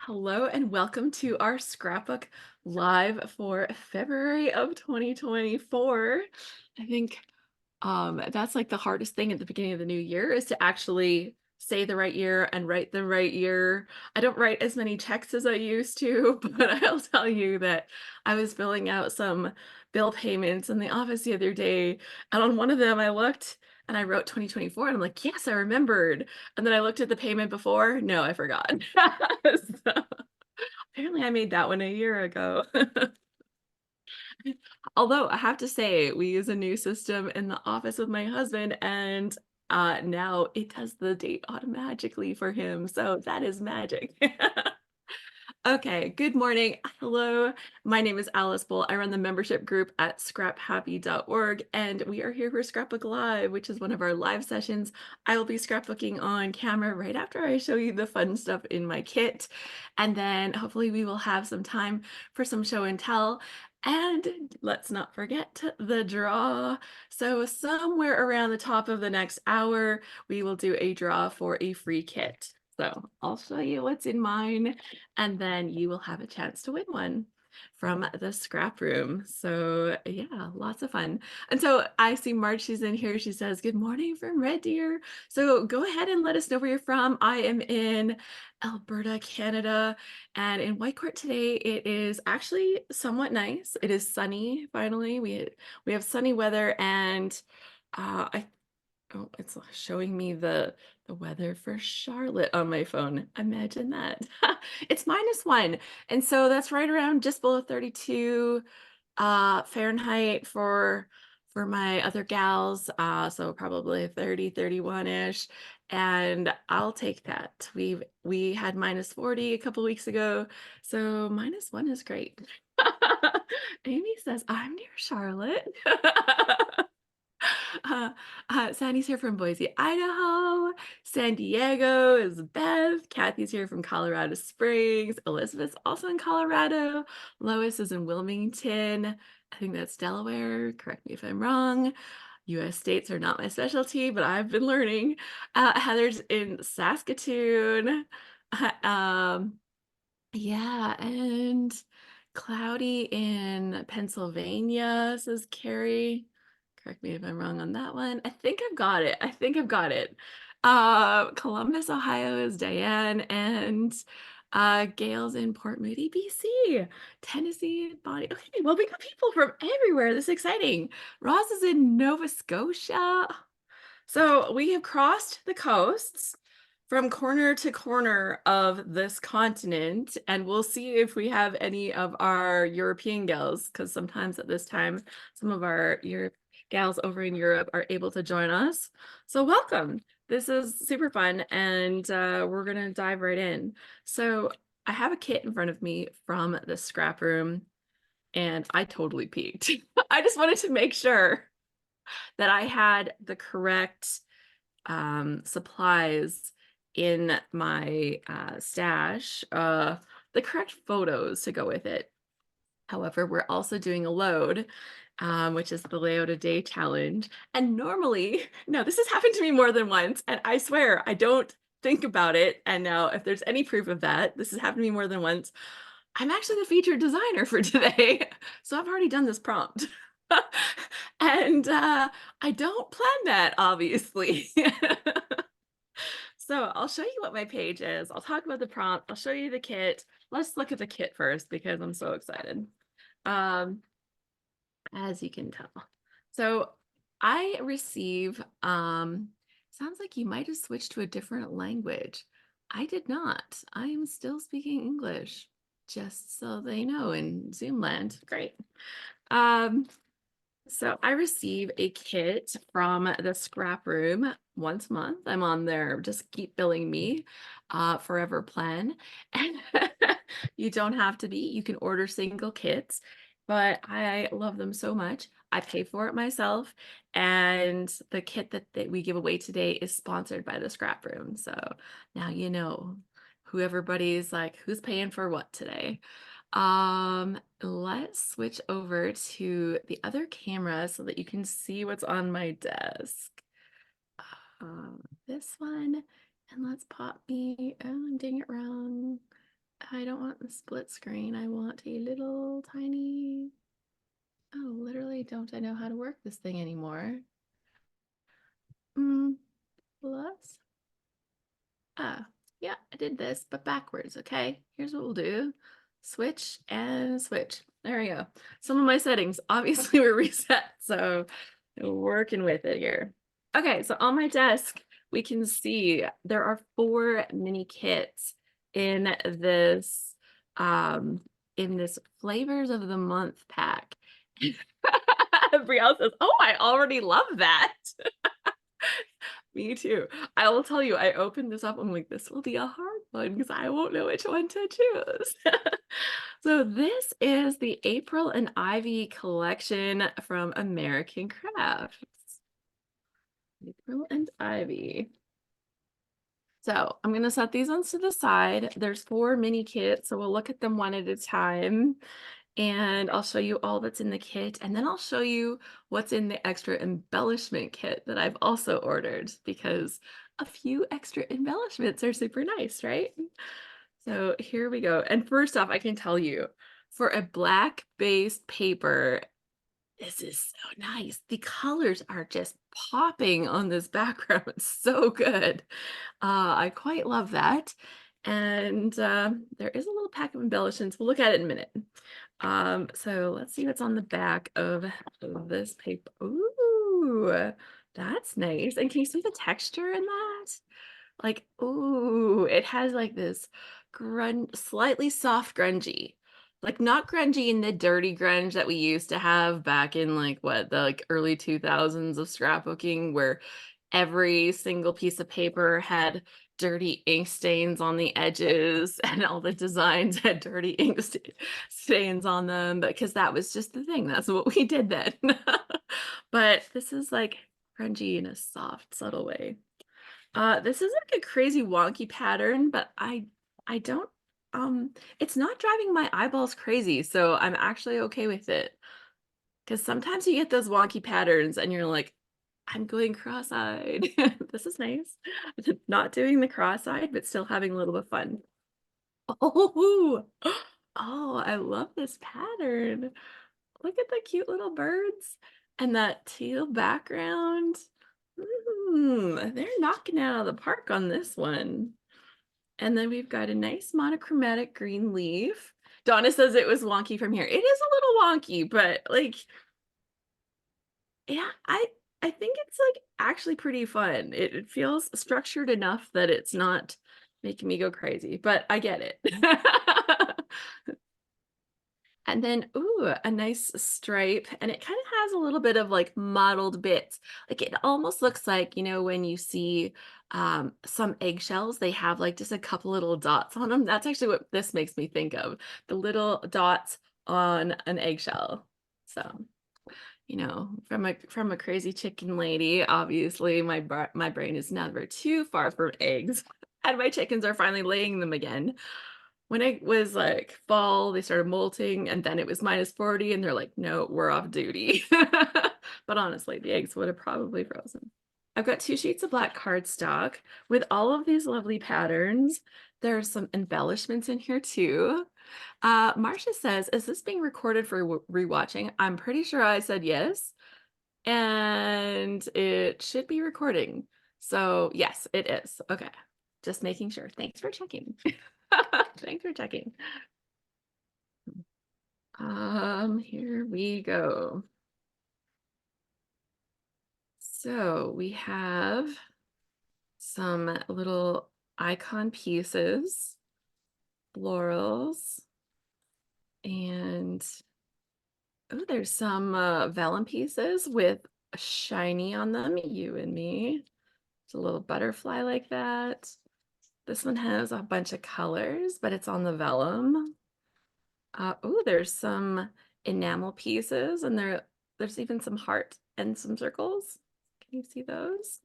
Hello and welcome to our scrapbook live for February of 2024. I think that's like the hardest thing at the beginning of the new year is to actually say the right year and write the right year. I don't write as many checks as I used to, but I'll tell you that I was filling out some bill payments in the office the other day, and on one of them I looked and I wrote 2024 and I'm like, yes, I remembered. And then I looked at the payment before. No, I forgot. So, apparently I made that one a year ago. Although I have to say, we use a new system in the office with my husband, and now it does the date automatically for him. So that is magic. Okay, good morning. Hello, my name is Alice Bull. I run the membership group at scraphappy.org, and we are here for Scrapbook Live, which is one of our live sessions. I will be scrapbooking on camera right after I show you the fun stuff in my kit. And then hopefully we will have some time for some show and tell. And let's not forget the draw. So somewhere around the top of the next hour, we will do a draw for a free kit. So I'll show you what's in mine, and then you will have a chance to win one from the scrap room. So yeah, lots of fun. And so I see Marge is in here. She says, good morning from Red Deer. So go ahead and let us know where you're from. I am in Alberta, Canada, and in Whitecourt today it is actually somewhat nice. It is sunny finally. We have sunny weather, and I oh, it's showing me the weather for Charlotte on my phone. Imagine that. It's -1. And so that's right around just below 32 Fahrenheit for my other gals. So probably 30, 31-ish. And I'll take that. We had -40 a couple weeks ago. So -1 is great. Amy says, I'm near Charlotte. Uh, Sandy's here from Boise, Idaho. San Diego is Beth. Kathy's here from Colorado Springs. Elizabeth's also in Colorado. Lois is in Wilmington. I think that's Delaware. Correct me if I'm wrong. US states are not my specialty, but I've been learning. Heather's in Saskatoon. Um, yeah, and cloudy in Pennsylvania, says Carrie. Correct me if I'm wrong on that one. I think I've got it. I think I've got it. Columbus, Ohio is Diane, and Gail's in Port Moody, BC. Tennessee, Bonnie. Okay, well, we got people from everywhere. This is exciting. Ross is in Nova Scotia. So we have crossed the coasts from corner to corner of this continent, and we'll see if we have any of our European gals, because sometimes at this time, some of our gals over in Europe are able to join us. So welcome. This is super fun, and we're gonna dive right in. So I have a kit in front of me from the scrap room, and I totally peeked. I just wanted to make sure that I had the correct supplies in my stash, the correct photos to go with it. However, we're also doing a load, which is the layout a day challenge. And normally, no, this has happened to me more than once, and I swear I don't think about it. And now, if there's any proof of that, this has happened to me more than once. I'm actually the featured designer for today, so I've already done this prompt. And I don't plan that, obviously. So I'll show you what my page is. I'll talk about the prompt. I'll show you the kit. Let's look at the kit first because I'm so excited. Um, as you can tell. So I receive, sounds like you might have switched to a different language. I did not. I am still speaking English, just so they know in Zoom land. Great. Um, so I receive a kit from the scrap room once a month. I'm on there, just keep billing me, forever plan. And you don't have to be, you can order single kits, but I love them so much. I pay for it myself. And the kit that we give away today is sponsored by the scrap room. So now you know who everybody's like, who's paying for what today. Let's switch over to the other camera so that you can see what's on my desk. This one, and let's pop me, oh, I'm doing it wrong. I don't want the split screen. I want a little tiny. Oh, literally, don't I know how to work this thing anymore? Plus. Ah, yeah, I did this, but backwards. Okay, here's what we'll do. Switch and switch. There we go. Some of my settings obviously were reset, so working with it here. Okay, so on my desk, we can see there are 4 mini kits this um in this flavors of the month pack. Brielle says, "Oh, I already love that." Me too. I will tell you, I opened this up. I'm like, this will be a hard one because I won't know which one to choose. So this is the April and Ivy collection from American Crafts. April and Ivy. So I'm going to set these ones to the side. There's 4 mini kits, so we'll look at them one at a time. And I'll show you all that's in the kit, and then I'll show you what's in the extra embellishment kit that I've also ordered, because a few extra embellishments are super nice, right? So here we go. And first off, I can tell you, for a black-based paper, this is so nice. The colors are just popping on this background. It's so good. I quite love that. And there is a little pack of embellishments. We'll look at it in a minute. So let's see what's on the back of this paper. Ooh, that's nice. And can you see the texture in that? Like, ooh, it has like this slightly soft grungy. Like not grungy in the dirty grunge that we used to have back in like what, the like early 2000s of scrapbooking, where every single piece of paper had dirty ink stains on the edges and all the designs had dirty ink stains on them, because that was just the thing. That's what we did then. But this is like grungy in a soft, subtle way. This is like a crazy wonky pattern, but I don't it's not driving my eyeballs crazy, so I'm actually okay with it. Because sometimes you get those wonky patterns and you're like, I'm going cross-eyed. This is nice. Not doing the cross-eyed, but still having a little bit of fun. Oh, oh, I love this pattern. Look at the cute little birds and that teal background. They're knocking it out of the park on this one. And then we've got a nice monochromatic green leaf. Donna says it was wonky from here. It is a little wonky, but like, yeah, I think it's like actually pretty fun. It feels structured enough that it's not making me go crazy, but I get it. And then, ooh, a nice stripe. And it kind of has a little bit of like mottled bits. Like it almost looks like, when you see some eggshells, they have like just a couple little dots on them. That's actually what this makes me think of. The little dots on an eggshell. So, from a crazy chicken lady, obviously my brain is never too far from eggs. And my chickens are finally laying them again. When it was like fall, they started molting, and then it was -40, and they're like, no, we're off duty. But honestly, the eggs would have probably frozen. I've got 2 sheets of black cardstock with all of these lovely patterns. There's some embellishments in here too. Marcia says, is this being recorded for rewatching? I'm pretty sure I said yes, and it should be recording. So yes, it is. Okay, just making sure. Thanks for checking. Thanks for checking. Here we go. So we have some little icon pieces, florals, and oh, there's some vellum pieces with a shiny on them, you and me. It's a little butterfly like that. This one has a bunch of colors, but it's on the vellum. Oh, there's some enamel pieces, and there's even some heart and some circles. Can you see those?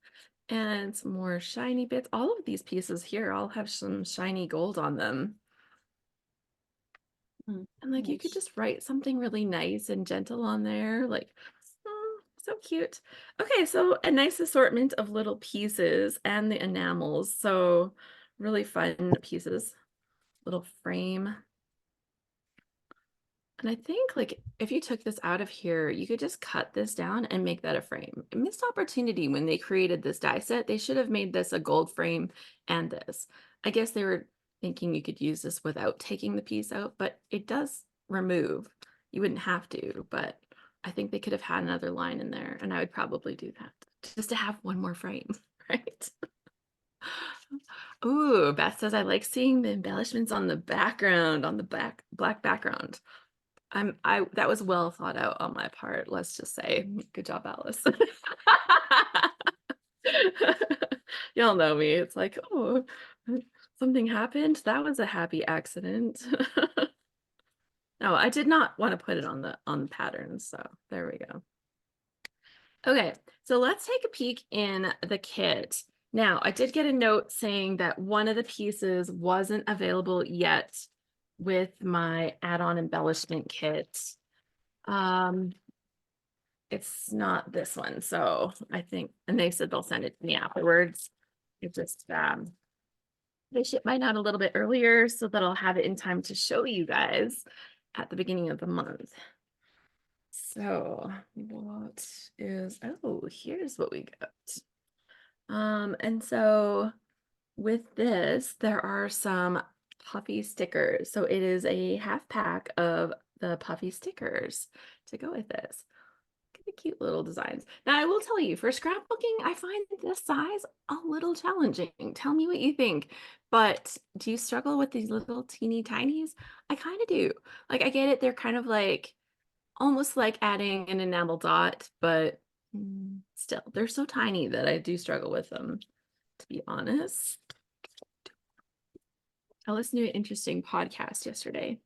And some more shiny bits. All of these pieces here all have some shiny gold on them. And like you could just write something really nice and gentle on there, like, oh, so cute. Okay, so a nice assortment of little pieces and the enamels. So really fun pieces. little frame. And I think like if you took this out of here, you could just cut this down and make that a frame. A missed opportunity when they created this die set. They should have made this a gold frame and this. I guess they were thinking you could use this without taking the piece out, but it does remove. You wouldn't have to, but I think they could have had another line in there, and I would probably do that just to have one more frame, right? Ooh, Beth says I like seeing the embellishments on the background, on the black background. I that was well thought out on my part, let's just say. Good job, Alice. Y'all know me. It's like, oh, something happened. That was a happy accident. No, I did not want to put it on the patterns, so there we go. Okay, so let's take a peek in the kit. Now, I did get a note saying that one of the pieces wasn't available yet with my add-on embellishment kit. It's not this one, so I think, and they said they'll send it to me afterwards. It just they ship mine out a little bit earlier so that I'll have it in time to show you guys at the beginning of the month. So what is, oh, here's what we got. And so with this, there are some puffy stickers. So it is a half pack of the puffy stickers to go with this. Cute little designs. Now I will tell you, for scrapbooking, I find this size a little challenging. Tell me what you think. But do you struggle with these little teeny tinies? I kind of do. Like I get it, they're kind of like almost like adding an enamel dot, but still, they're so tiny that I do struggle with them, to be honest. I listened to an interesting podcast yesterday,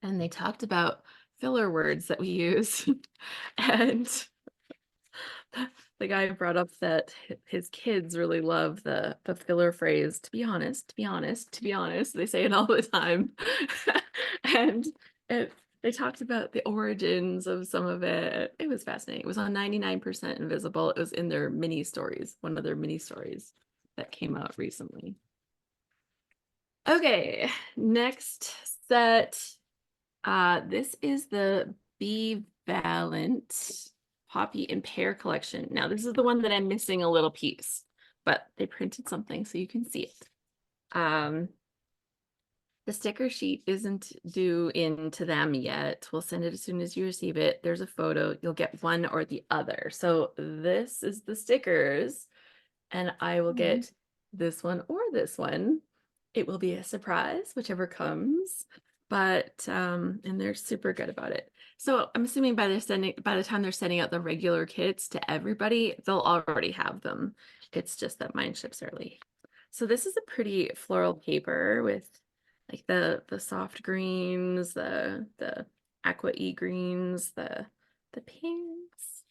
and they talked about filler words that we use. And the guy brought up that his kids really love the filler phrase, to be honest, to be honest, to be honest. They say it all the time. And they talked about the origins of some of it. It was fascinating. It was on 99% Invisible. It was in their mini stories, one of their mini stories that came out recently. Okay, next set. This is the Bivalent Poppy and Pear collection. Now, this is the one that I'm missing a little piece, but they printed something so you can see it. The sticker sheet isn't due in to them yet. We'll send it as soon as you receive it. There's a photo. You'll get one or the other. So this is the stickers, and I will get this one or this one. It will be a surprise, whichever comes. But and they're super good about it. So I'm assuming by the time they're sending out the regular kits to everybody, they'll already have them. It's just that mine ships early. So this is a pretty floral paper with like the soft greens, the aqua-y greens, the pinks.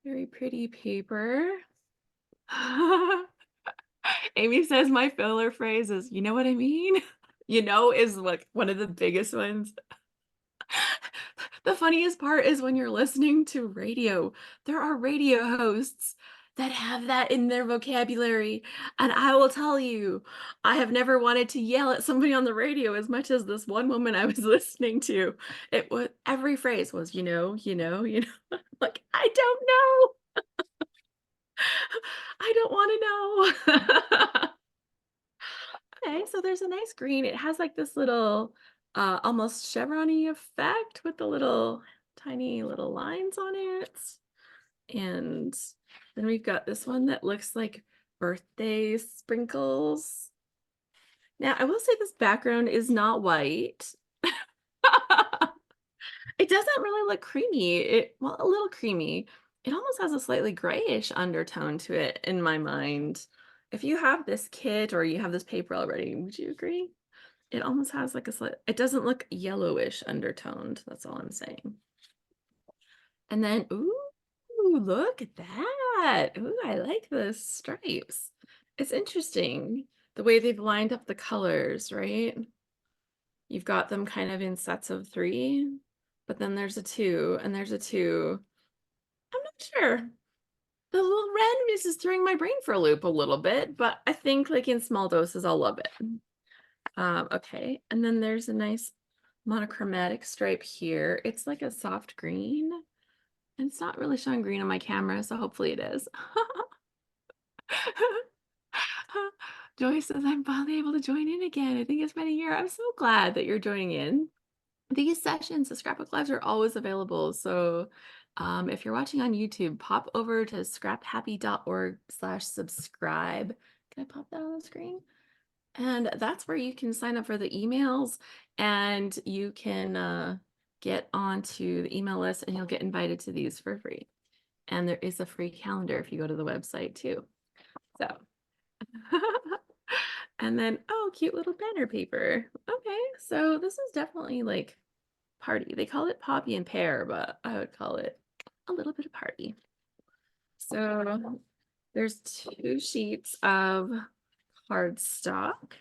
Very pretty paper. Amy says my filler phrase is, you know what I mean? You know, is like one of the biggest ones. The funniest part is when you're listening to radio, there are radio hosts that have that in their vocabulary. And I will tell you, I have never wanted to yell at somebody on the radio as much as this one woman I was listening to. It was, every phrase was, you know, you know, you know. Like, I don't know. I don't want to know. Okay, so there's a nice green. It has like this little almost chevron-y effect with the little tiny little lines on it. And then we've got this one that looks like birthday sprinkles. Now, I will say this background is not white. It doesn't really look creamy. Well, a little creamy. It almost has a slightly grayish undertone to it in my mind. If you have this kit or you have this paper already, would you agree? It almost has like it doesn't look yellowish undertoned. That's all I'm saying. And then, ooh, look at that. Ooh, I like the stripes. It's interesting the way they've lined up the colors, right? You've got them kind of in sets of 3, but then there's a 2 and there's a 2. I'm not sure. The little randomness is throwing my brain for a loop a little bit, but I think like in small doses, I'll love it. Okay, and then there's a nice monochromatic stripe here. It's like a soft green. And it's not really showing green on my camera, so hopefully it is. Joy says, I'm finally able to join in again. I think it's been a year. I'm so glad that you're joining in. These sessions, the Scrapbook Lives are always available. So if you're watching on YouTube, pop over to scraphappy.org/subscribe. Can I pop that on the screen? And that's where you can sign up for the emails and you can get onto the email list and you'll get invited to these for free. And there is a free calendar if you go to the website too. So, and then, oh, cute little banner paper. Okay, so this is definitely like party. They call it poppy and pear, but I would call it a little bit of party. So there's 2 sheets of cardstock.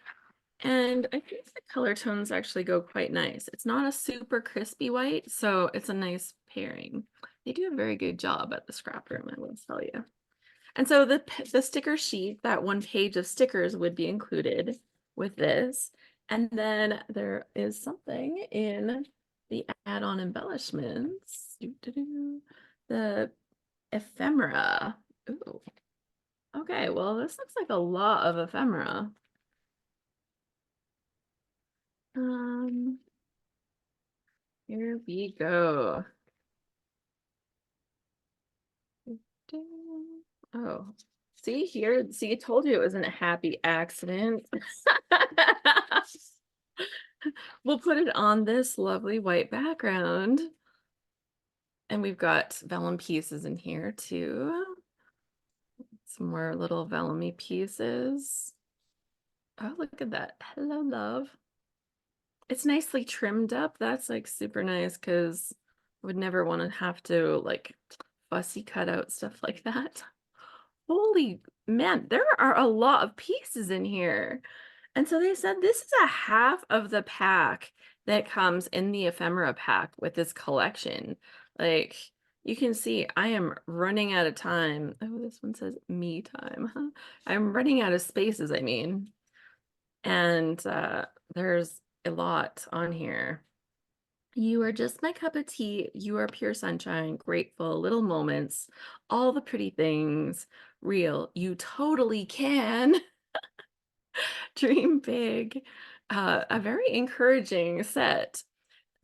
And I think the color tones actually go quite nice. It's not a super crispy white, so it's a nice pairing. They do a very good job at the scrap room, I will tell you. And so the sticker sheet, that 1 page of stickers would be included with this. And then there is something in the add-on embellishments. The ephemera. Ooh. Okay, well, this looks like a lot of ephemera. Here we go. Oh, see here, see, I told you it wasn't a happy accident. We'll put it on this lovely white background. And we've got vellum pieces in here too. Some more little vellum pieces. Oh, look at that. Hello, love. It's nicely trimmed up. That's like super nice because I would never want to have to like fussy cut out stuff like that. Holy man, there are a lot of pieces in here. And so they said this is a half of the pack that comes in the ephemera pack with this collection. Like you can see I am running out of time. Oh, this one says me time. Huh? I'm running out of spaces, I mean. And there's a lot on here. You are just my cup of tea. You are pure sunshine, grateful, little moments, all the pretty things, real. You totally can. Dream big. A very encouraging set.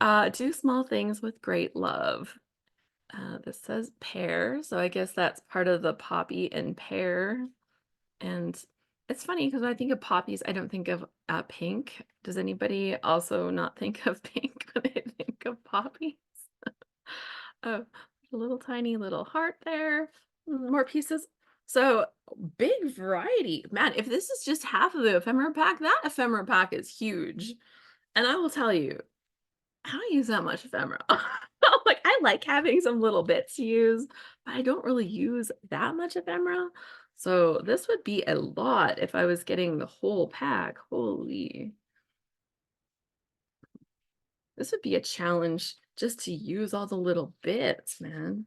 Do small things with great love. This says pear, so I guess that's part of the poppy and pear. And it's funny because when I think of poppies, I don't think of pink. Does anybody also not think of pink when they think of poppies? Oh, a little tiny little heart there. More pieces. So big variety. Man, if this is just half of the ephemera pack, that ephemera pack is huge. And I will tell you, I don't use that much ephemera. Like I like having some little bits to use, but I don't really use that much ephemera. So this would be a lot if I was getting the whole pack. Holy. This would be a challenge just to use all the little bits, man.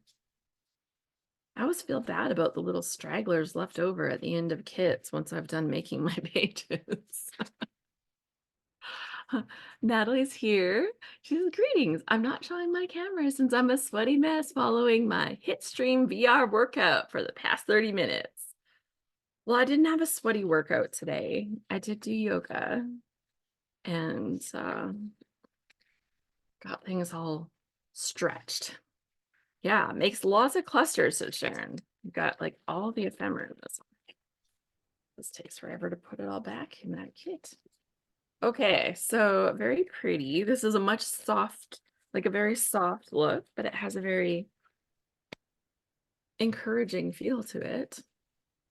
I always feel bad about the little stragglers left over at the end of kits once I've done making my pages. Natalie's here. She says, greetings. I'm not showing my camera since I'm a sweaty mess following my Hitstream VR workout for the past 30 minutes. Well, I didn't have a sweaty workout today. I did do yoga and got things all stretched. Yeah, makes lots of clusters, says Sharon. You've got like all the ephemera in this one. This takes forever to put it all back in that kit. Okay, so very pretty. This is a much soft, like a very soft look, but it has a very encouraging feel to it.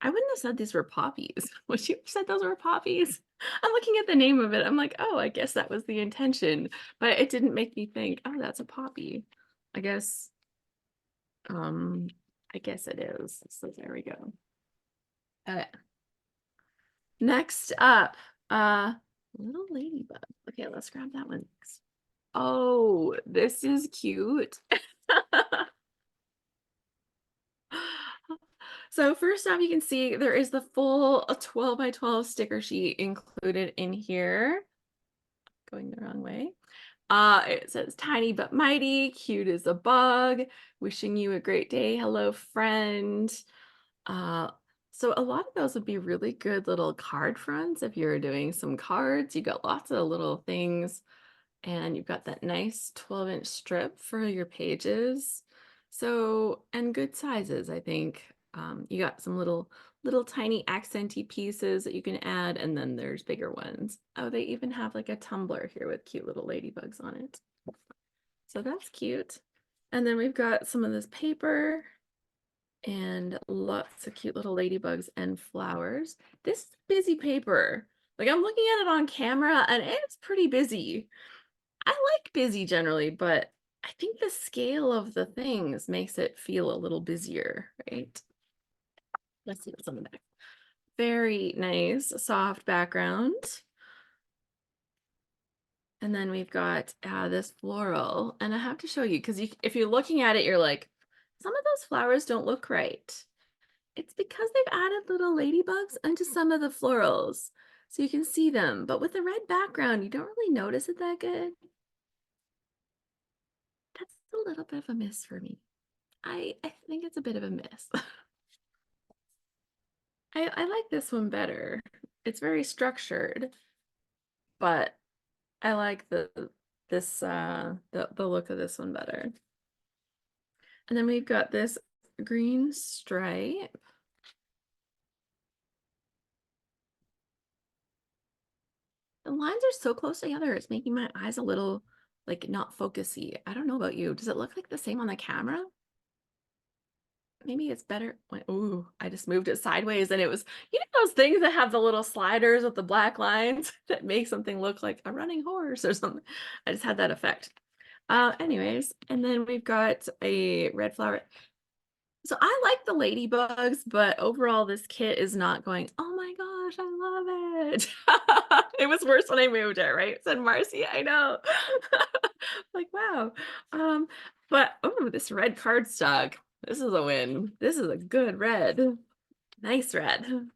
I wouldn't have said these were poppies. Would you have said those were poppies? I'm looking at the name of it. I'm like, oh, I guess that was the intention, but it didn't make me think, oh, that's a poppy. I guess, I guess it is. So there we go. Okay. Next up, little ladybug. Okay, let's grab that one next. Oh, this is cute. So first off, you can see there is the full 12 by 12 sticker sheet included in here. going the wrong way. It says tiny but mighty, cute as a bug, wishing you a great day. Hello, friend. Uh, so a lot of those would be really good little card fronts if you're doing some cards. You got lots of little things, and you've got that nice 12-inch strip for your pages. So, and good sizes, I think. You got some little tiny accenty pieces that you can add, and then there's bigger ones. Oh, they even have like a tumbler here with cute little ladybugs on it. So that's cute. And then we've got some of this paper and lots of cute little ladybugs and flowers. This is busy paper. Like I'm looking at it on camera and it's pretty busy. I like busy generally, but I think the scale of the things makes it feel a little busier, right? Let's see what's on the back. Very nice, soft background. And then we've got this floral, and I have to show you because if you're looking at it, you're like, some of those flowers don't look right. It's because they've added little ladybugs into some of the florals, so you can see them. But with the red background, you don't really notice it that good. That's a little bit of a miss for me. I think it's a bit of a miss. I like this one better. It's very structured, but I like the look of this one better. And then we've got this green stripe. The lines are so close together, it's making my eyes a little like not focusy. I don't know about you. Does it look like the same on the camera? Maybe it's better. Ooh, I just moved it sideways and it was, you know, those things that have the little sliders with the black lines that make something look like a running horse or something. I just had that effect. Anyways, and then we've got a red flower. So I like the ladybugs, but overall this kit is not going, oh my gosh, I love it. It was worse when I moved it, right? It said Marcy, I know. Like, wow. Um, but oh, this red cardstock. This is a win. This is a good red. Nice red.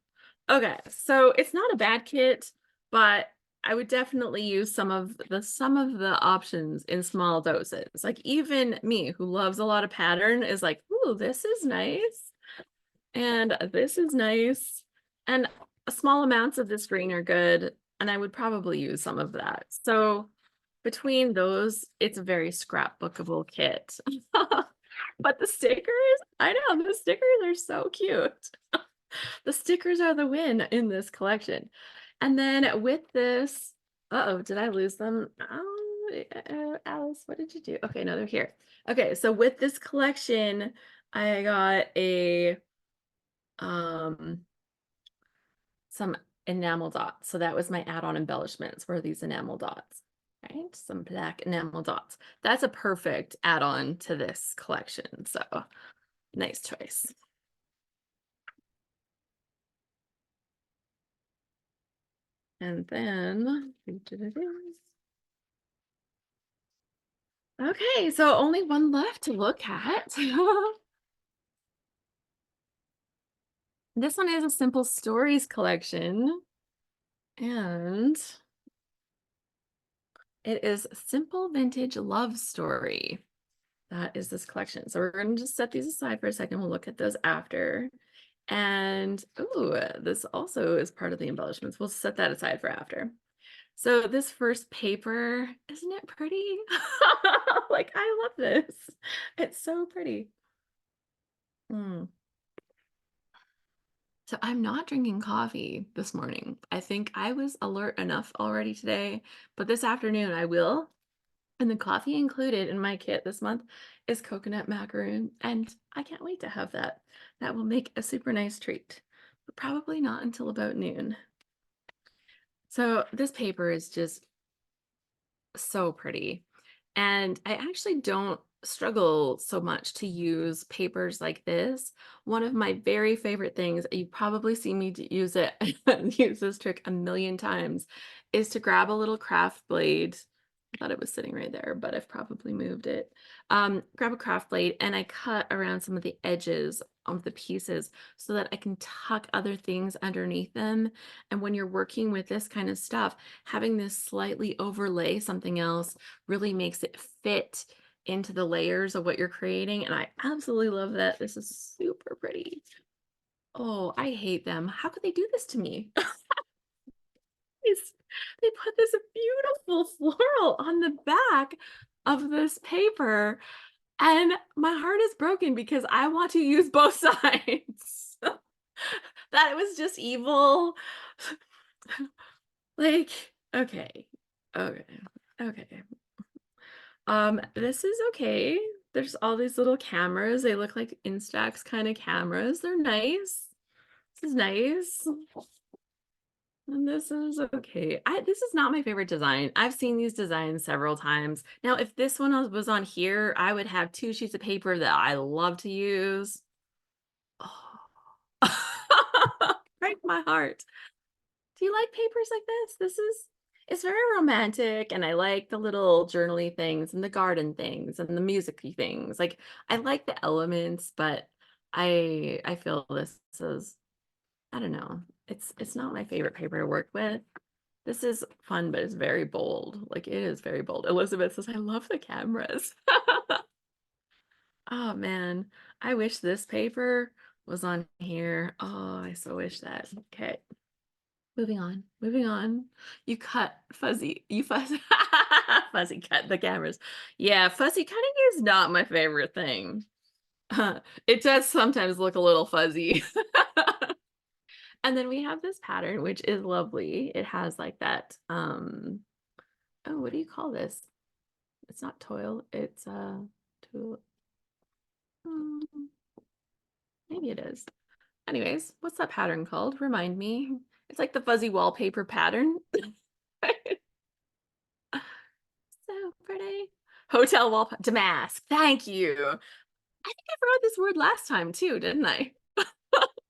Okay, so it's not a bad kit, but I would definitely use some of the options in small doses. Like even me, who loves a lot of pattern, is like, ooh, this is nice, and this is nice, and small amounts of this green are good, and I would probably use some of that. So between those, it's a very scrapbookable kit. But the stickers, I know the stickers are so cute. The stickers are the win in this collection. And then with this, uh-oh, did I lose them? Oh, Alice, what did you do? Okay, no, they're here. Okay, so with this collection, I got um some enamel dots. So that was my add-on embellishments, were these enamel dots, right? Some black enamel dots. That's a perfect add-on to this collection. So nice choice. And then, okay, so only one left to look at. This one is a Simple Stories collection, and it is Simple Vintage Love Story. That is this collection. So we're going to just set these aside for a second. We'll look at those after. And ooh, this also is part of the embellishments. We'll set that aside for after. So this first paper, isn't it pretty? Like, I love this. It's so pretty. So I'm not drinking coffee this morning. I think I was alert enough already today, but this afternoon I will. And the coffee included in my kit this month is coconut macaroon, and I can't wait to have that. That will make a super nice treat, but probably not until about noon. So this paper is just so pretty. And I actually don't struggle so much to use papers like this. One of my very favorite things, you've probably seen me use it, use this trick a million times, is to grab a little craft blade. I thought it was sitting right there, but I've probably moved it. Grab a craft blade and I cut around some of the edges the pieces so that I can tuck other things underneath them. And when you're working with this kind of stuff, having this slightly overlay something else really makes it fit into the layers of what you're creating. And I absolutely love that. This is super pretty. Oh, I hate them. How could they do this to me? Is they put this beautiful floral on the back of this paper, and my heart is broken because I want to use both sides. That was just evil. Like, okay, okay, okay. This is okay. There's all these little cameras. They look like Instax kind of cameras. They're nice. This is nice. And this is okay. This is not my favorite design. I've seen these designs several times. Now, if this one was on here, I would have 2 sheets of paper that I love to use. Oh. Break my heart. Do you like papers like this? It's very romantic, and I like the little journaly things and the garden things and the music-y things. Like, I like the elements, but I feel this is, I don't know. It's not my favorite paper to work with. This is fun, but it's very bold. Like, it is very bold. Elizabeth says, I love the cameras. Oh man, I wish this paper was on here. Oh, I so wish that. Okay, moving on, moving on. You cut fuzzy, you fuzzy, fuzzy cut the cameras. Yeah, fuzzy cutting is not my favorite thing. It does sometimes look a little fuzzy. And then we have this pattern, which is lovely. It has like that, oh, what do you call this? It's not toil, it's tool. mm, Maybe it is. Anyways, what's that pattern called? Remind me. It's like the fuzzy wallpaper pattern. So pretty. Hotel wallpaper. Damask. Thank you. I think I forgot this word last time too, didn't I?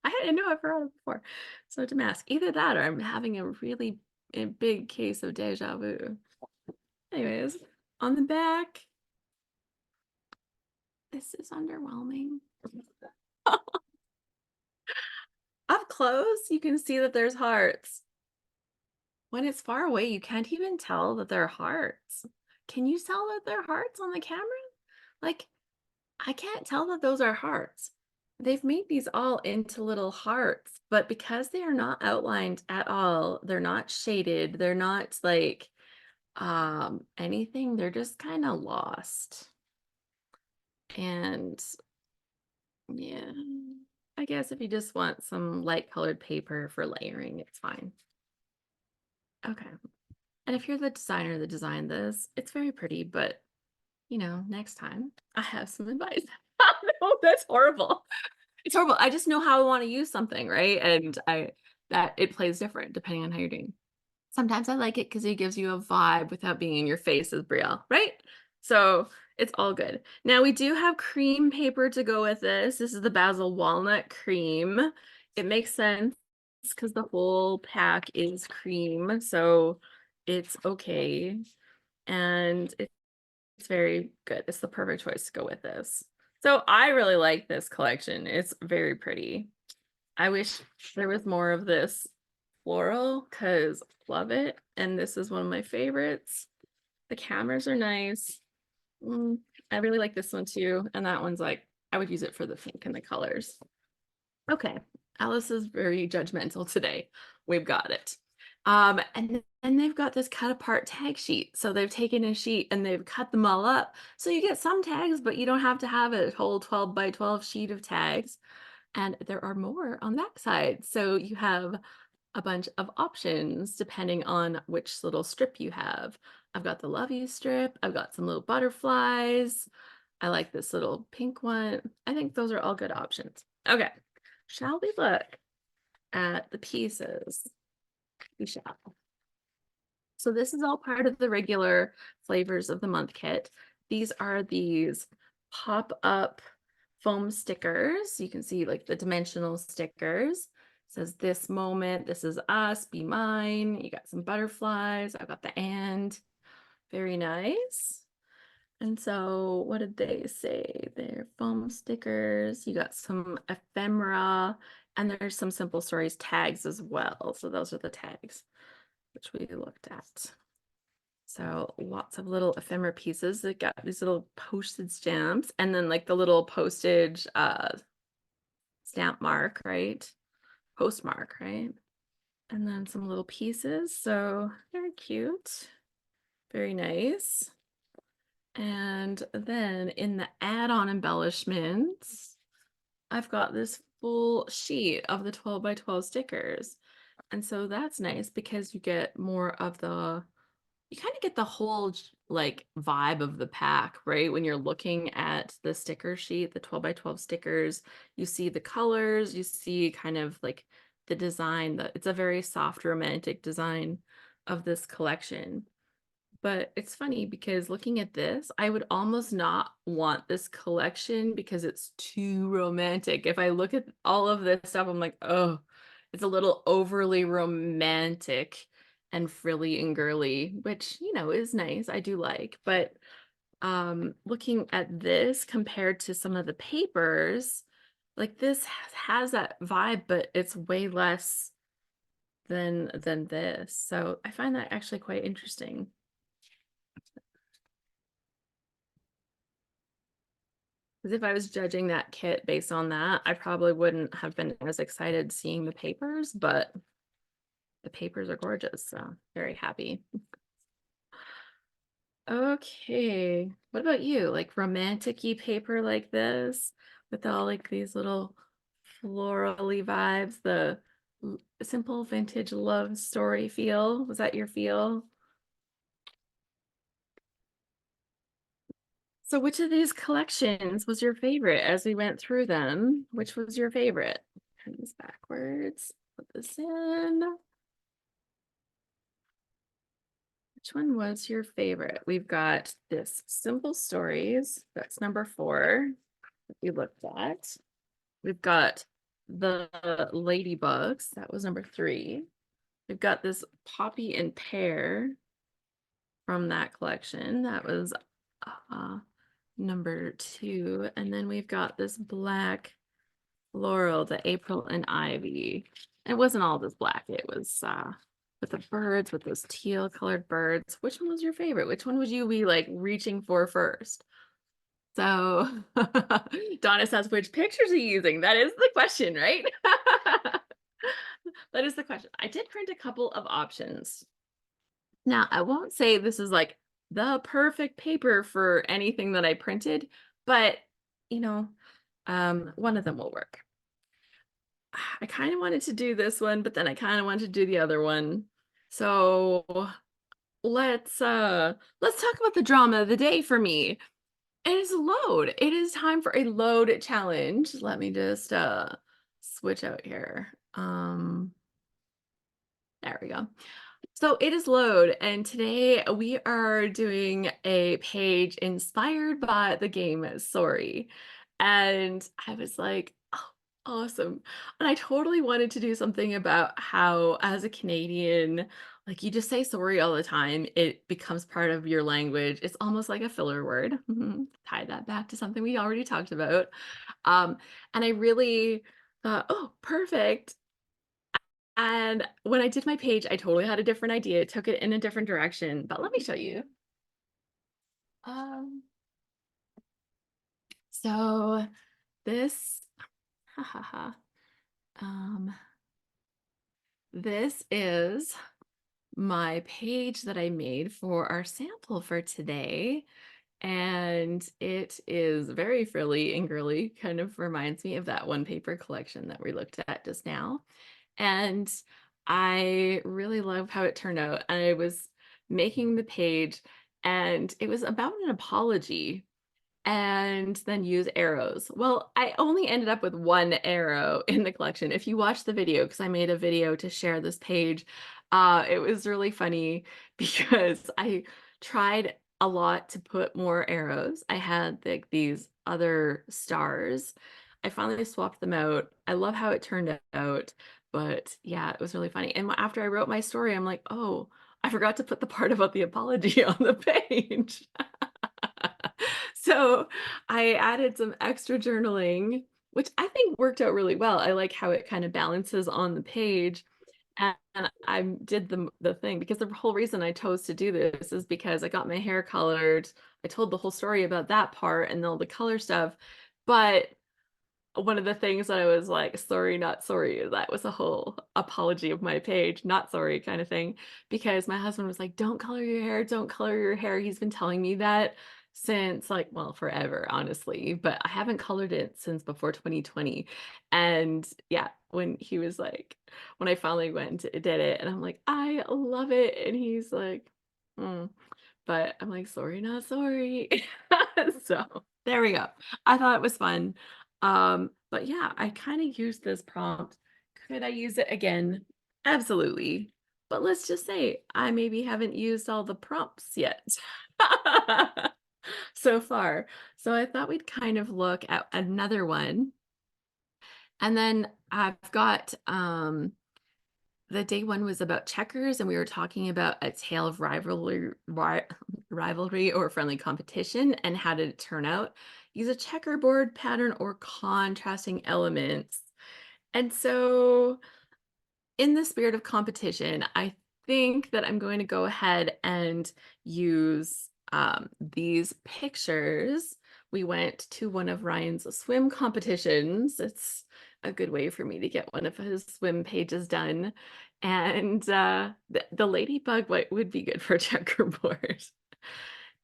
I know I forgot it before. So damask. Either that or I'm having a really big case of deja vu. Anyways, on the back, this is underwhelming. Up close, you can see that there's hearts. When it's far away, you can't even tell that they're hearts. Can you tell that they're hearts on the camera? Like, I can't tell that those are hearts. They've made these all into little hearts, but because they are not outlined at all, they're not shaded, they're not like anything, they're just kind of lost. And yeah, I guess if you just want some light colored paper for layering, it's fine. Okay. And if you're the designer that designed this, it's very pretty, but you know, next time I have some advice. No, that's horrible. It's horrible. I just know how I want to use something, right? And that it plays different depending on how you're doing. Sometimes I like it because it gives you a vibe without being in your face as Brielle, right? So it's all good. Now we do have cream paper to go with this. This is the Basil Walnut Cream. It makes sense because the whole pack is cream, so it's okay. And it's very good. It's the perfect choice to go with this. So I really like this collection. It's very pretty. I wish there was more of this floral because love it. And this is one of my favorites. The cameras are nice. I really like this one too. And that one's like, I would use it for the pink and the colors. Okay. Alice is very judgmental today. We've got it. And then they've got this cut apart tag sheet. So they've taken a sheet and they've cut them all up. So you get some tags, but you don't have to have a whole 12 by 12 sheet of tags. And there are more on that side. So you have a bunch of options depending on which little strip you have. I've got the Love You strip. I've got some little butterflies. I like this little pink one. I think those are all good options. Okay, shall we look at the pieces? We shall. So this is all part of the regular flavors of the month kit. These are these pop-up foam stickers. You can see like the dimensional stickers. It says this moment, this is us, be mine. You got some butterflies. I've got the and. Very nice. And so what did they say? They're foam stickers. You got some ephemera, and there's some simple stories tags as well. So those are the tags which we looked at. So lots of little ephemera pieces that got these little postage stamps, and then like the little postage stamp mark, right? Postmark, right? And then some little pieces. So very cute. Very nice. And then in the add-on embellishments, I've got this full sheet of the 12 by 12 stickers. And so that's nice because you get more of you kind of get the whole like vibe of the pack, right? When you're looking at the sticker sheet, the 12 by 12 stickers, you see the colors, you see kind of like the design, it's a very soft, romantic design of this collection. But it's funny because looking at this, I would almost not want this collection because it's too romantic. If I look at all of this stuff, I'm like, oh, it's a little overly romantic and frilly and girly, which, is nice. I do like. But looking at this compared to some of the papers, like this has that vibe, but it's way less than this. So I find that actually quite interesting. Because if I was judging that kit based on that, I probably wouldn't have been as excited seeing the papers, but the papers are gorgeous, so very happy. Okay, what about you? Like romantic-y paper like this with all like these little florally vibes, the simple vintage love story feel. Was that your feel? So which of these collections was your favorite as we went through them? Which was your favorite? Turn this backwards, put this in. Which one was your favorite? We've got this Simple Stories. That's number 4 that we looked at. We've got the Ladybugs. That was number 3. We've got this Poppy and Pear from that collection. That was uh, number 2. And then we've got this Black Floral, the April and Ivy. It wasn't all this black. It was with the birds, with those teal colored birds. Which one was your favorite? Which one would you be like reaching for first? So Donna says, which pictures are you using? That is the question, right? That is the question. I did print a couple of options. Now, I won't say this is like the perfect paper for anything that I printed, but one of them will work. I kind of wanted to do this one, but then I kind of wanted to do the other one. So let's talk about the drama of the day for me. It is load. It is time for a load challenge. Let me just switch out here. There we go. So it is load, and today we are doing a page inspired by the game Sorry. And I was like, oh, awesome. And I totally wanted to do something about how, as a Canadian, like you just say sorry all the time. It becomes part of your language. It's almost like a filler word. Tie that back to something we already talked about. Um, and I really thought, oh, perfect. And when I did my page, I totally had a different idea, took it in a different direction, but let me show you. Um, so this, ha ha ha, um, this is my page that I made for our sample for today. And it is very frilly and girly, kind of reminds me of that one paper collection that we looked at just now. And I really love how it turned out. I was making the page, and it was about an apology and then use arrows. Well, I only ended up with one arrow in the collection. If you watch the video, because I made a video to share this page, it was really funny because I tried a lot to put more arrows. I had like these other stars. I finally swapped them out. I love how it turned out, but yeah, it was really funny. And after I wrote my story, I'm like, oh, I forgot to put the part about the apology on the page. So I added some extra journaling, which I think worked out really well. I like how it kind of balances on the page. And I did the thing because the whole reason I chose to do this is because I got my hair colored. I told the whole story about that part and all the color stuff. But one of the things that I was like, sorry, not sorry, that was a whole apology of my page, not sorry kind of thing, because my husband was like, don't color your hair, don't color your hair. He's been telling me that since like, well, forever, honestly, but I haven't colored it since before 2020. And yeah, when he was like, when I finally went and did it, and I'm like, I love it. And he's like, "Hmm." But I'm like, sorry, not sorry. So there we go. I thought it was fun. But yeah, I kind of used this prompt. Could I use it again? Absolutely. But let's just say I maybe haven't used all the prompts yet so far. So I thought we'd kind of look at another one. And then I've got the day one was about checkers, and we were talking about a tale of rivalry or friendly competition, and how did it turn out? Use a checkerboard pattern or contrasting elements. And so in the spirit of competition, I think that I'm going to go ahead and use these pictures. We went to one of Ryan's swim competitions. It's a good way for me to get one of his swim pages done. And the ladybug would be good for checkerboard.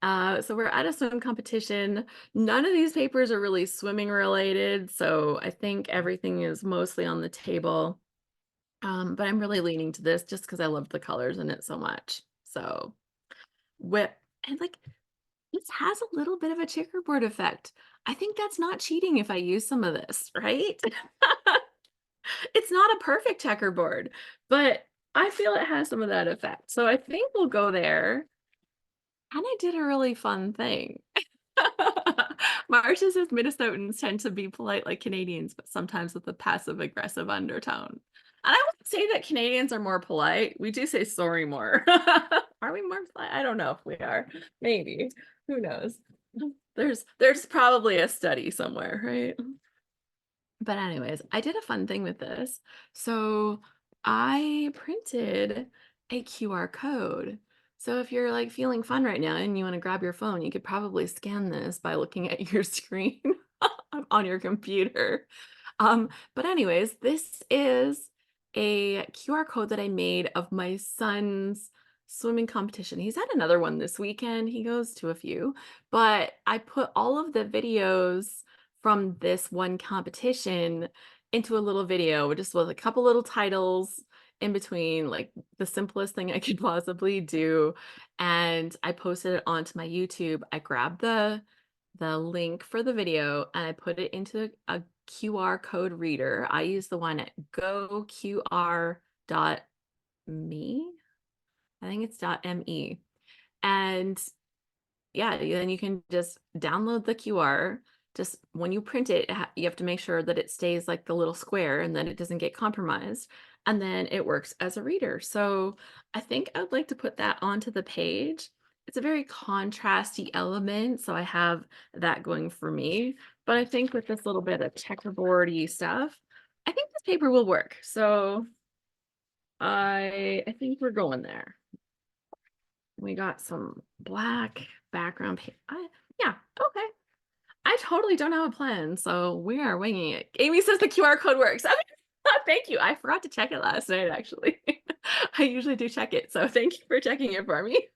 So we're at a swim competition. None of these papers are really swimming related, so I think everything is mostly on the table. But I'm really leaning to this just because I love the colors in it so much. So with and like this has a little bit of a checkerboard effect. I think that's not cheating if I use some of this, right? It's not a perfect checkerboard, but I feel it has some of that effect. So I think we'll go there. And I did a really fun thing. Marsha says Minnesotans tend to be polite like Canadians, but sometimes with a passive aggressive undertone. And I would say that Canadians are more polite. We do say sorry more. Are we more polite? I don't know if we are. Maybe. Who knows? There's probably a study somewhere, right? But anyways, I did a fun thing with this. So I printed a QR code. So if you're like feeling fun right now and you want to grab your phone, you could probably scan this by looking at your screen on your computer. But anyways, this is a QR code that I made of my son's swimming competition. He's had another one this weekend. He goes to a few, but I put all of the videos from this one competition into a little video just with a couple little titles in between, like the simplest thing I could possibly do. And I posted it onto my YouTube. I grabbed the link for the video and I put it into a QR code reader. I use the one at goqr.me. I think it's .me. And yeah, then you can just download the QR. Just when you print it, you have to make sure that it stays like the little square and then it doesn't get compromised. And then it works as a reader. So I think I would like to put that onto the page. It's a very contrasty element, so I have that going for me. But I think with this little bit of checkerboardy stuff, I think this paper will work. So I think we're going there. We got some black background. Yeah, okay. I totally don't have a plan, so we are winging it. Amy says the QR code works. Okay. Thank you. I forgot to check it last night, actually. I usually do check it, so thank you for checking it for me.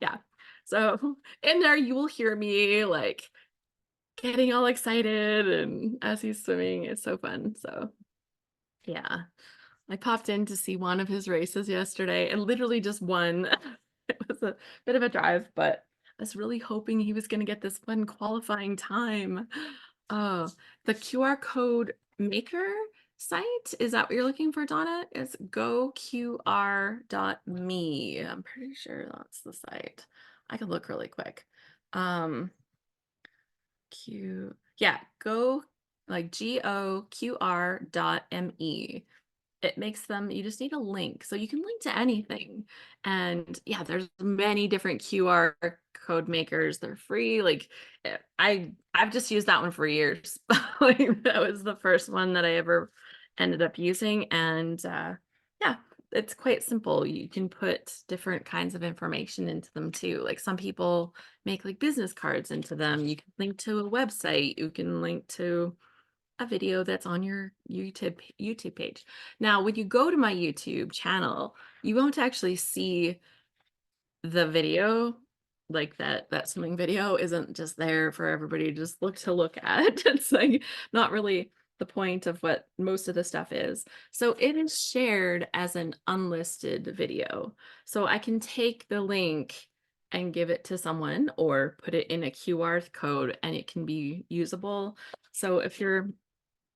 Yeah. So in there, you will hear me like getting all excited and as he's swimming. It's so fun. So yeah. I popped in to see one of his races yesterday and literally just one. It was a bit of a drive, but I was really hoping he was going to get this fun qualifying time. Oh, the QR code maker site, is that what you're looking for, Donna? It's goqr.me. I'm pretty sure that's the site. I could look really quick. Yeah, go like goqr.me. It makes them, you just need a link. So you can link to anything. And yeah, there's many different QR code makers. They're free. Like I've just used that one for years. Like that was the first one that I ever ended up using. And yeah, it's quite simple. You can put different kinds of information into them too. Like some people make like business cards into them. You can link to a website. You can link to a video that's on your YouTube page. Now, when you go to my YouTube channel, you won't actually see the video, like that swimming video isn't just there for everybody to just look at. It's like not really the point of what most of the stuff is. So it is shared as an unlisted video. So I can take the link and give it to someone or put it in a QR code and it can be usable. So if you're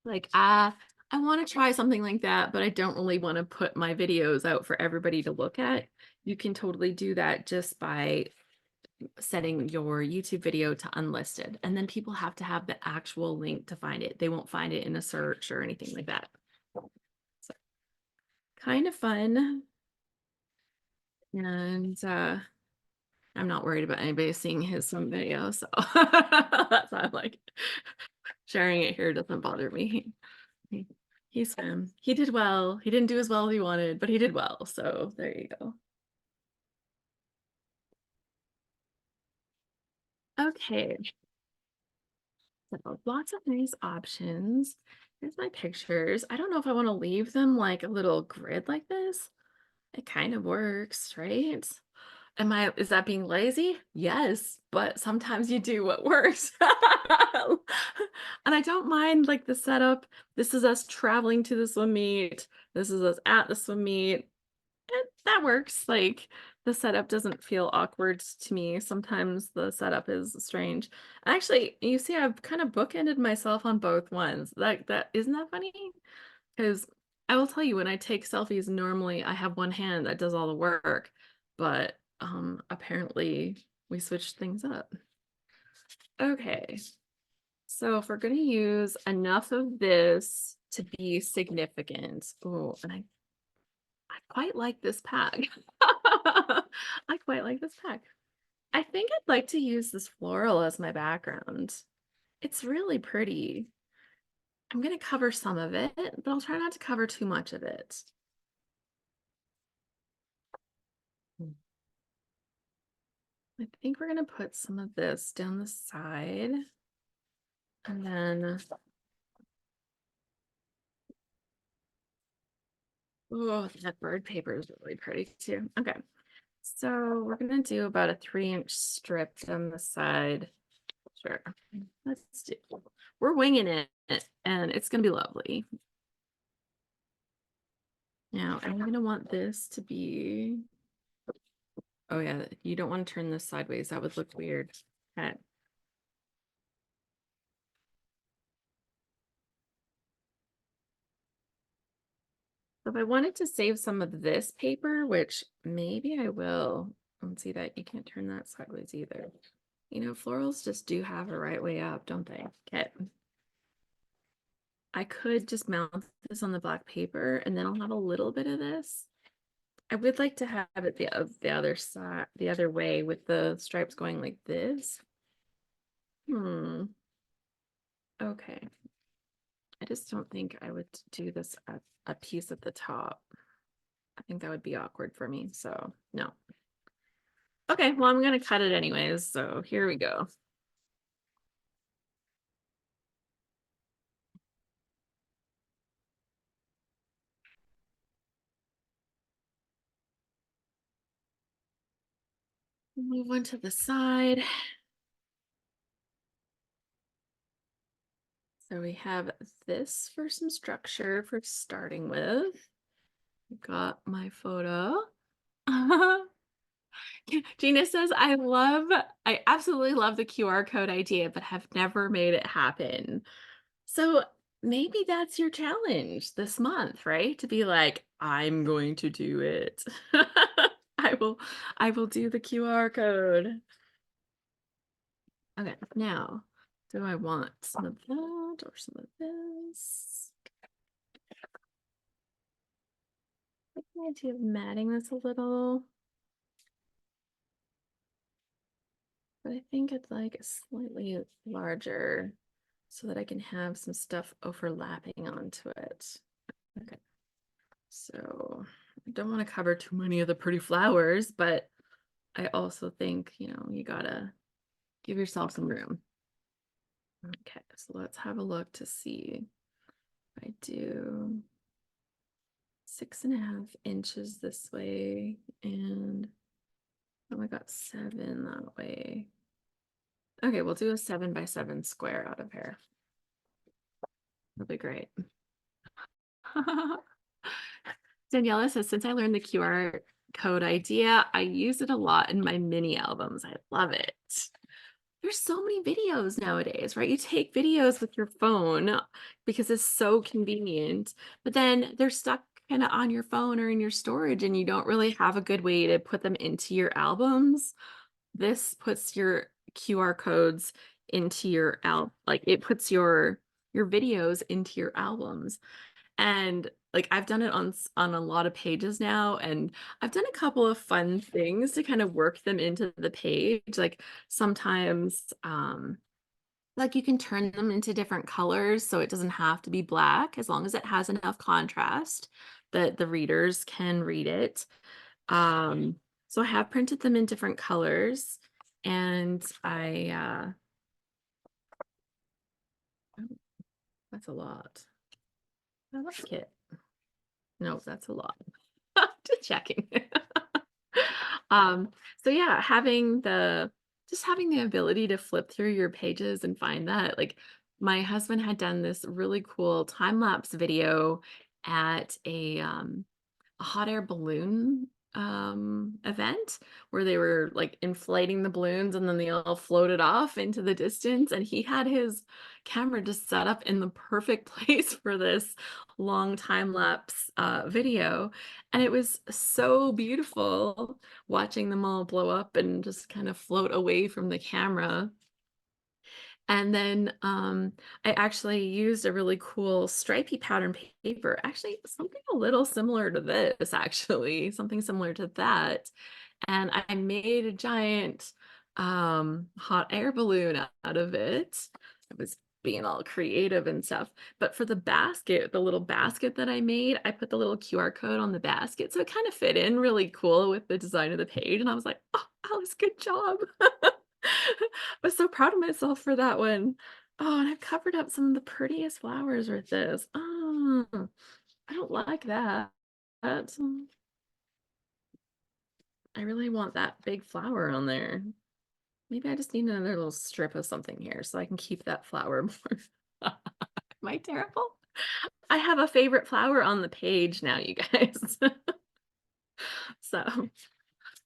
like, I want to try something like that, but I don't really want to put my videos out for everybody to look at. You can totally do that just by setting your YouTube video to unlisted. And then people have to have the actual link to find it. They won't find it in a search or anything like that. So kind of fun. And I'm not worried about anybody seeing his swim video. So that's why I'm like sharing it here doesn't bother me. He swam. He did well. He didn't do as well as he wanted, but he did well. So there you go. Okay. So lots of nice options. Here's my pictures. I don't know if I want to leave them like a little grid like this. It kind of works, right? Is that being lazy? Yes, but sometimes you do what works. And I don't mind like the setup. This is us traveling to the swim meet. This is us at the swim meet. That works. Like the setup doesn't feel awkward to me. Sometimes the setup is strange. Actually, you see, I've kind of bookended myself on both ones. That isn't that funny? Because I will tell you, when I take selfies, normally I have one hand that does all the work, but apparently we switched things up. Okay, so if we're gonna use enough of this to be significant, oh, and I quite like this pack. I quite like this pack. I think I'd like to use this floral as my background. It's really pretty. I'm going to cover some of it, but I'll try not to cover too much of it. I think we're going to put some of this down the side. And then, oh, that bird paper is really pretty too. Okay. So we're going to do about a 3-inch strip down the side. Sure. Let's do. We're winging it, and it's going to be lovely. Now, I'm going to want this to be. Oh, yeah. You don't want to turn this sideways. That would look weird. Okay. So if I wanted to save some of this paper, which maybe I will. Let's see that. You can't turn that sideways either. You know, florals just do have a right way up, don't they? Okay. I could just mount this on the black paper and then I'll have a little bit of this. I would like to have it the other side, the other way with the stripes going like this. Okay. I just don't think I would do this at a piece at the top. I think that would be awkward for me. So no. Okay, well, I'm gonna cut it anyways. So here we go. Move one to the side. So we have this for some structure for starting with. I've got my photo. Gina says, I absolutely love the QR code idea, but have never made it happen. So maybe that's your challenge this month, right? To be like, I'm going to do it. I will, I will do the QR code. Okay, now, do I want some of that or some of this? I like the idea of matting this a little. but I think it's like slightly larger so that I can have some stuff overlapping onto it. Okay, so I don't want to cover too many of the pretty flowers, but I also think, you gotta give yourself some room. Okay, so let's have a look to see if I do 6.5 inches this way, and oh, I got 7 that way. Okay, we'll do a 7 by 7 square out of here. That'll be great. Daniela says, since I learned the QR code idea, I use it a lot in my mini albums. I love it. There's so many videos nowadays, right? You take videos with your phone because it's so convenient, but then they're stuck kind of on your phone or in your storage, and you don't really have a good way to put them into your albums. This puts your QR codes into your like it puts your videos into your albums. And like I've done it on a lot of pages now, and I've done a couple of fun things to kind of work them into the page. Like sometimes like you can turn them into different colors so it doesn't have to be black as long as it has enough contrast that the readers can read it. So I have printed them in different colors, and oh, that's a lot. I like it. No, that's a lot. Just checking. Um, so yeah, having the ability to flip through your pages and find that, like my husband had done this really cool time-lapse video at a hot air balloon event where they were like inflating the balloons and then they all floated off into the distance, and he had his camera just set up in the perfect place for this long time lapse video, and it was so beautiful watching them all blow up and just kind of float away from the camera. And then I actually used a really cool stripy pattern paper, actually something a little similar to this, actually, something similar to that. And I made a giant hot air balloon out of it. I was being all creative and stuff. But for the basket, the little basket that I made, I put the little QR code on the basket. So it kind of fit in really cool with the design of the page. And I was like, oh, Alice, good job. I was so proud of myself for that one. Oh, and I've covered up some of the prettiest flowers with this. Oh, I don't like that. I really want that big flower on there. Maybe I just need another little strip of something here so I can keep that flower more. Am I terrible? I have a favorite flower on the page now, you guys. So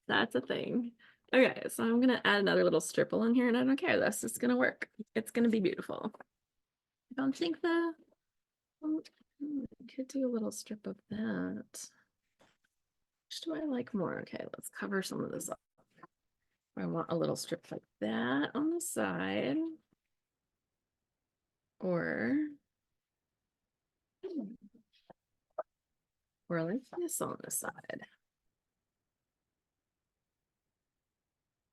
that's a thing. Okay, so I'm gonna add another little strip along here, and I don't care. That's just gonna work. It's gonna be beautiful. I don't think I could do a little strip of that. Which do I like more? Okay, let's cover some of this up. I want a little strip like that on the side. Or like this on the side.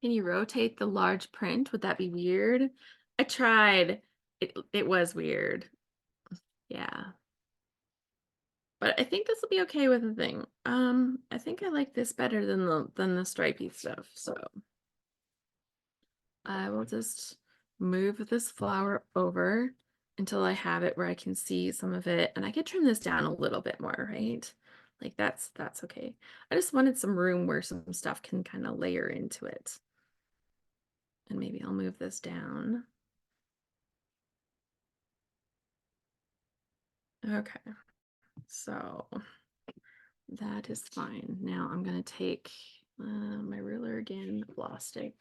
Can you rotate the large print? Would that be weird? I tried. It was weird. Yeah. But I think this will be okay with the thing. I think I like this better than the stripy stuff. So I will just move this flower over until I have it where I can see some of it, and I could trim this down a little bit more, right? Like that's okay. I just wanted some room where some stuff can kind of layer into it. And maybe I'll move this down. Okay, so that is fine. Now I'm gonna take my ruler again, lost it.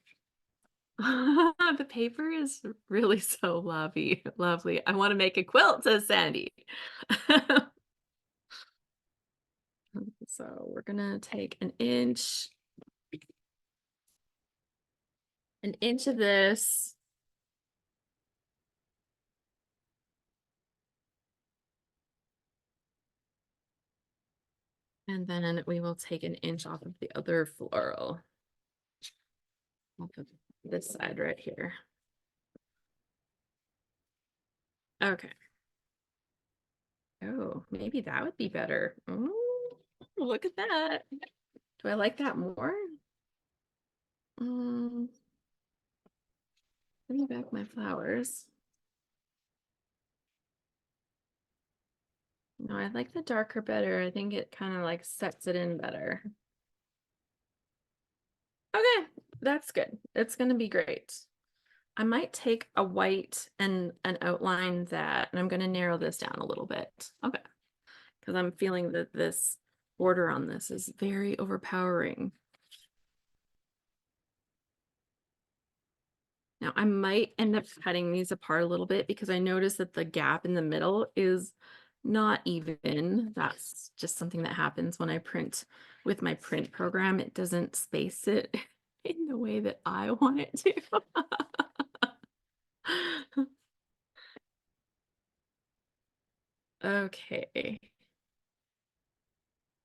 The paper is really so lovely. I want to make a quilt, says Sandy. So we're gonna take an inch of this. And then we will take an inch off of the other floral. this side right here. Okay. Oh, maybe that would be better. Oh, look at that. Do I like that more? Um, Bring back my flowers. No, I like the darker better. I think it kind of like sets it in better. Okay, that's good. It's going to be great. I might take a white and outline that, and I'm going to narrow this down a little bit. Okay, because I'm feeling that this border on this is very overpowering. Now I might end up cutting these apart a little bit because I noticed that the gap in the middle is not even. That's just something that happens when I print with my print program. It doesn't space it in the way that I want it to. Okay.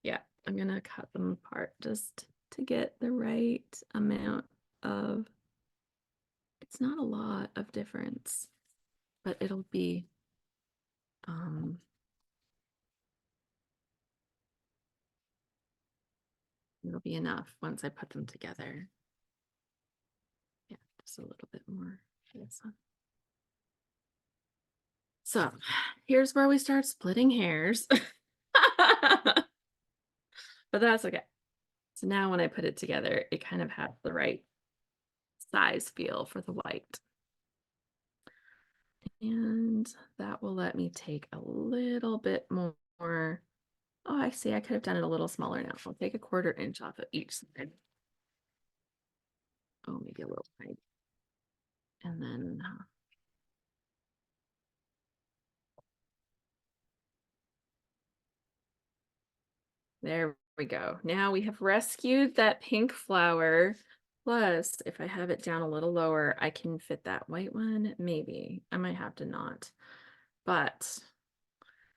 Yeah, I'm gonna cut them apart just to get the right amount of, it's not a lot of difference, but um it'll be enough once I put them together. Yeah, just a little bit more for this one. So here's where we start splitting hairs. But that's okay. So now when I put it together, it kind of has the right size feel for the white. And that will let me take a little bit more. Oh, I see. I could have done it a little smaller now. I'll take a 1/4 inch off of each side. Oh, maybe a little tiny. And then there we go. Now we have rescued that pink flower. Plus, if I have it down a little lower, I can fit that white one. Maybe. I might have to not. But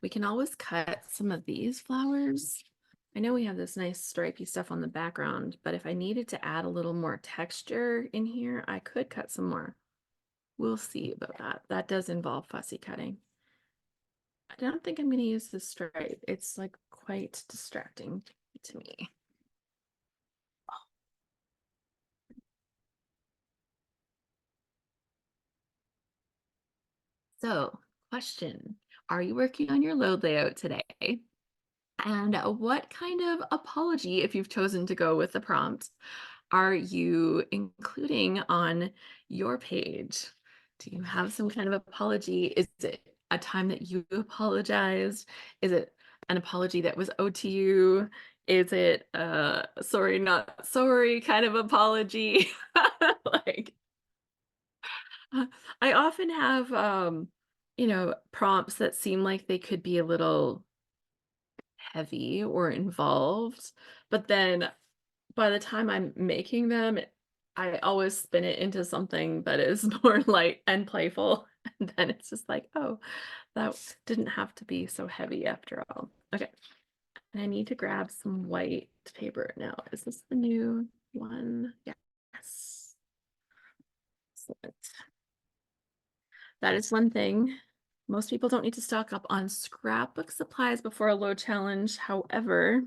we can always cut some of these flowers. I know we have this nice stripy stuff on the background, but if I needed to add a little more texture in here, I could cut some more. We'll see about that. That does involve fussy cutting. I don't think I'm going to use this stripe. It's like quite distracting to me. So, question, are you working on your load layout today? And what kind of apology, if you've chosen to go with the prompt, are you including on your page? Do you have some kind of apology? Is it a time that you apologized? Is it an apology that was owed to you? Is it a sorry, not sorry kind of apology? Like, I often have, prompts that seem like they could be a little heavy or involved, but then by the time I'm making them, I always spin it into something that is more light and playful. And then it's just like, oh, that didn't have to be so heavy after all. Okay. And I need to grab some white paper now. Is this the new one? Yes. Excellent. That is one thing. Most people don't need to stock up on scrapbook supplies before a load challenge. However,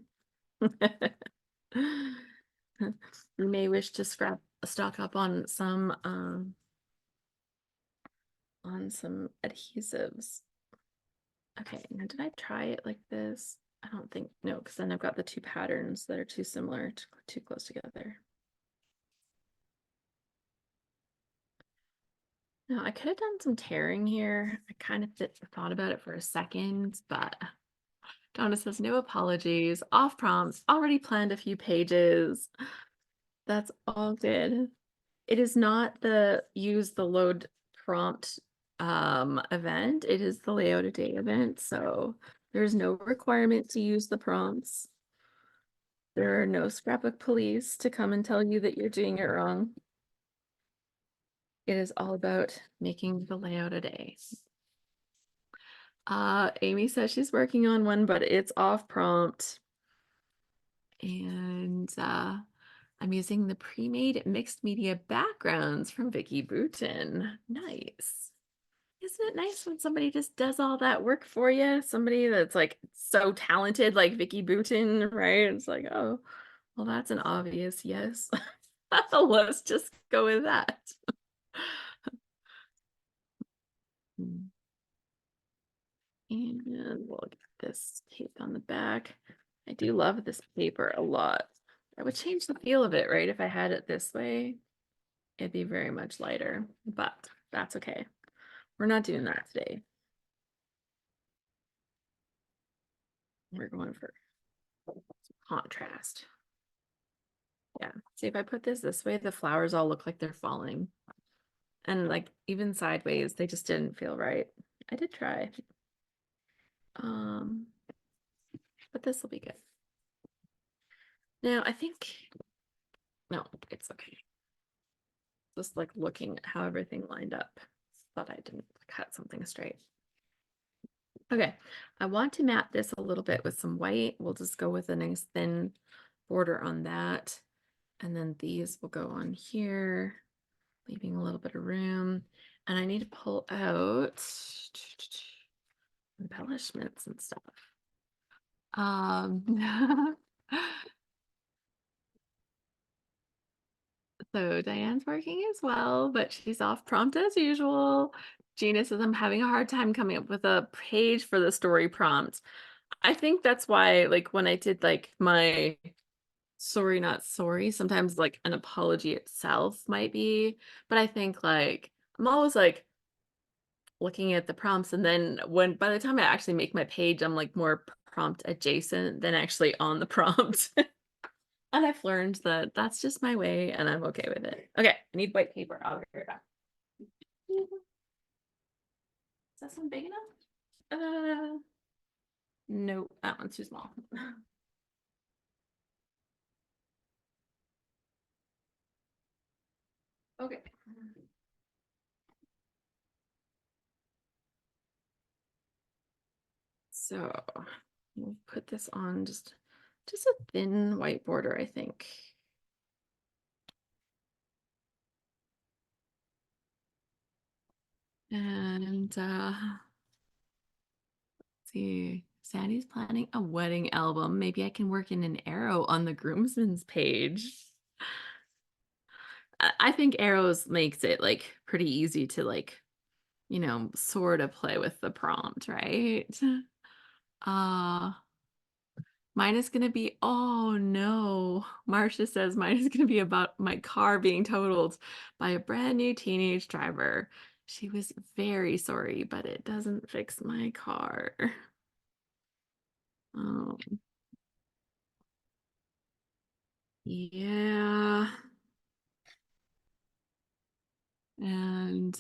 you may wish to stock up on some adhesives. Okay, now did I try it like this? I don't think, no, because then I've got the two patterns that are too similar, too close together. No, I could have done some tearing here. I kind of thought about it for a second, but Donna says no apologies, off prompts, already planned a few pages. That's all good. It is not the use the load prompt event. It is the layout a day event. So there's no requirement to use the prompts. There are no scrapbook police to come and tell you that you're doing it wrong. It is all about making the layout a day. Amy says she's working on one, but it's off prompt. And I'm using the pre-made mixed media backgrounds from Vicky Boutin. Nice. Isn't it nice when somebody just does all that work for you? Somebody that's like so talented, like Vicky Boutin, right? It's like, oh, well, that's an obvious yes. Let's just go with that. Mm. And we'll get this tape on the back. I do love this paper a lot. I would change the feel of it, right? If I had it this way, it'd be very much lighter, but that's okay. We're not doing that today. We're going for contrast. Yeah. See, if I put this way, the flowers all look like they're falling. And like even sideways, they just didn't feel right. I did try. Um, but this will be good. Now, I think, no, it's okay. Just like looking at how everything lined up. Thought I didn't cut something straight. Okay, I want to map this a little bit with some white. We'll just go with a nice thin border on that. And then these will go on here, leaving a little bit of room. And I need to pull out embellishments and stuff. So Diane's working as well, but she's off prompt as usual. Gina says I'm having a hard time coming up with a page for the story prompt. I think that's why, like, when I did like my sorry, not sorry, sometimes like an apology itself might be, but I think like I'm always like looking at the prompts, and then when by the time I actually make my page, I'm like more prompt adjacent than actually on the prompt. And I've learned that that's just my way, and I'm okay with it. Okay, I need white paper. I'll be right back. Is that one big enough? No, that one's too small. Okay. So we'll put this on just a thin white border, I think. And let's see, Sandy's planning a wedding album. Maybe I can work in an arrow on the groomsmen's page. I think arrows makes it like pretty easy to like, sort of play with the prompt, right? Uh, Mine is gonna be, oh no. Marcia says mine is gonna be about my car being totaled by a brand new teenage driver. She was very sorry, but it doesn't fix my car. Oh, yeah. And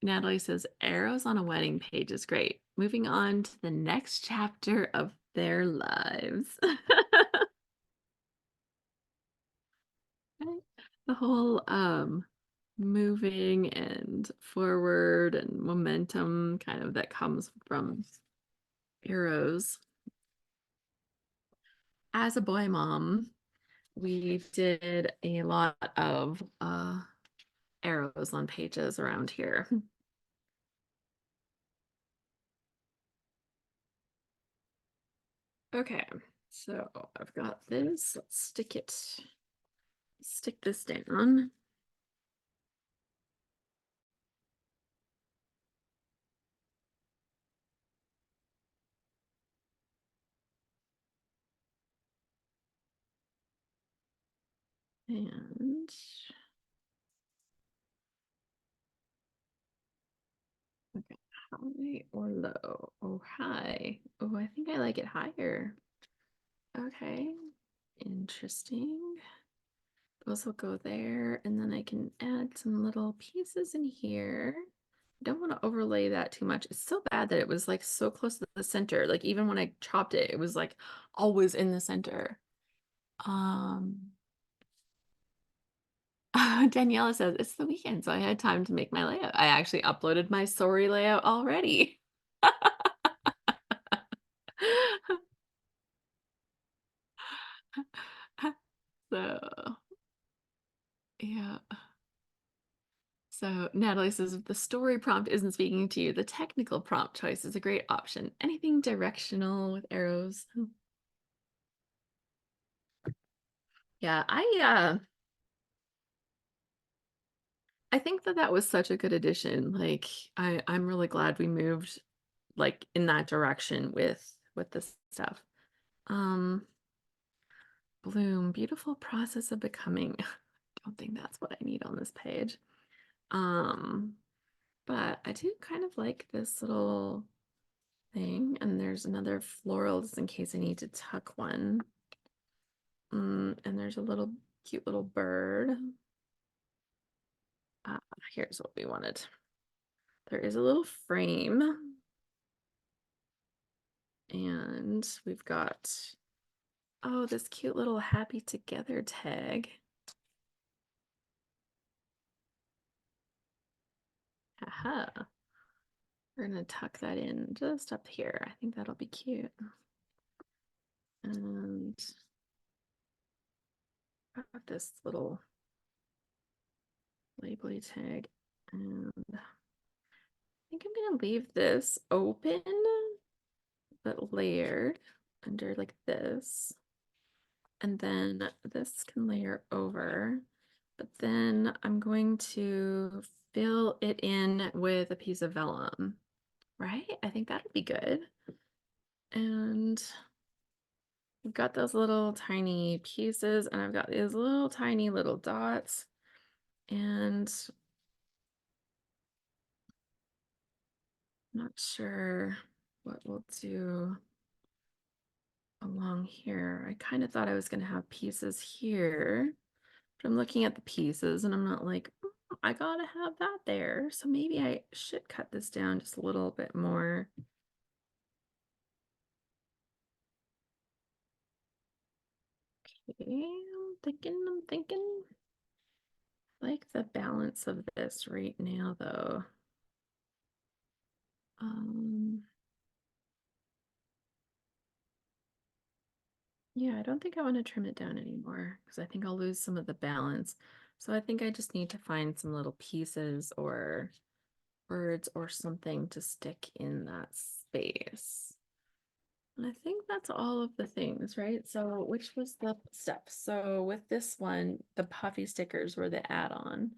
Natalie says arrows on a wedding page is great. Moving on to the next chapter of their lives. The whole moving and forward and momentum kind of that comes from arrows. As a boy mom, we did a lot of arrows on pages around here. Okay, so I've got this. Let's stick this down. And okay, high or low? Oh, high. Oh, I think I like it higher. Okay, interesting. Those will go there, and then I can add some little pieces in here. I don't want to overlay that too much. It's so bad that it was like so close to the center. Like even when I chopped it, it was like always in the center. Um, Daniela says it's the weekend, so I had time to make my layout. I actually uploaded my sorry layout already. So, yeah. So Natalie says if the story prompt isn't speaking to you, the technical prompt choice is a great option. Anything directional with arrows. Yeah, I think that that was such a good addition. Like I'm really glad we moved like in that direction with this stuff. Um Bloom, beautiful process of becoming. I don't think that's what I need on this page. Um but I do kind of like this little thing, and there's another floral just in case I need to tuck one. And there's a little cute little bird. Uh, Here's what we wanted. There is a little frame, and we've got, oh, this cute little happy together tag. Haha. We're gonna tuck that in just up here. I think that'll be cute. And got this little labely tag. And I think I'm gonna leave this open but layered under like this. And then this can layer over. But then I'm going to fill it in with a piece of vellum, right? I think that'll be good. And I've got those little tiny pieces, and I've got these little tiny little dots. And I'm not sure what we'll do along here. I kind of thought I was going to have pieces here, but I'm looking at the pieces and I'm not like, I gotta have that there. So maybe I should cut this down just a little bit more. Okay, I'm thinking. I like the balance of this right now though. Um, yeah, I don't think I want to trim it down anymore because I think I'll lose some of the balance. So I think I just need to find some little pieces or birds or something to stick in that space. And I think that's all of the things, right? So which was the steps? So with this one, the puffy stickers were the add-on,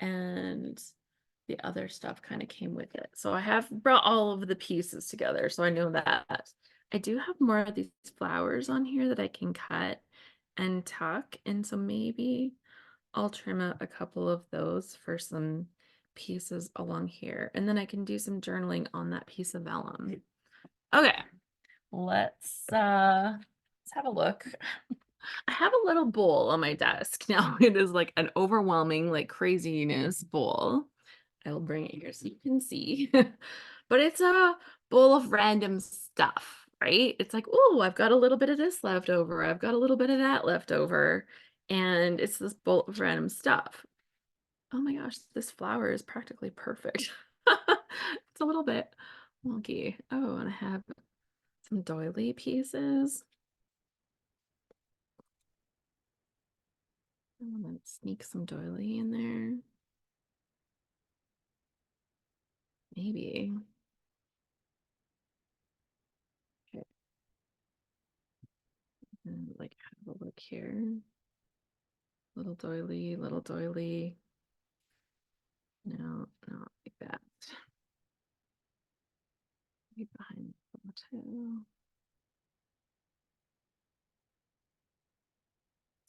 and the other stuff kind of came with it. So I have brought all of the pieces together, so I know that. I do have more of these flowers on here that I can cut and tuck, and so maybe I'll trim out a couple of those for some pieces along here, and then I can do some journaling on that piece of vellum. Okay, let's have a look. I have a little bowl on my desk now. It is like an overwhelming, like craziness bowl. I'll bring it here so you can see. But it's a bowl of random stuff, right? It's like, oh, I've got a little bit of this left over. I've got a little bit of that left over. And it's this bowl of random stuff. Oh my gosh, this flower is practically perfect. It's a little bit wonky. Oh, and I have some doily pieces. I'm gonna sneak some doily in there. Maybe. Okay. And like have a look here. Little doily, little doily. No, not like that. Maybe behind the photo.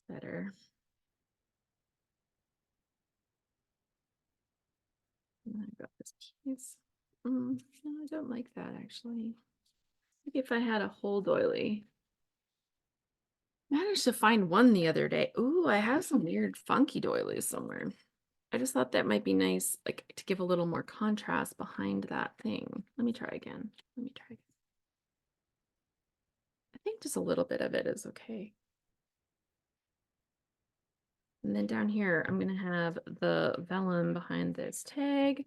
Better. And I've got this piece. No, I don't like that actually. Maybe if I had a whole doily. Managed to find one the other day. Ooh, I have some weird funky doilies somewhere. I just thought that might be nice, like to give a little more contrast behind that thing. Let me try again. Let me try again. I think just a little bit of it is okay. And then down here, I'm gonna have the vellum behind this tag.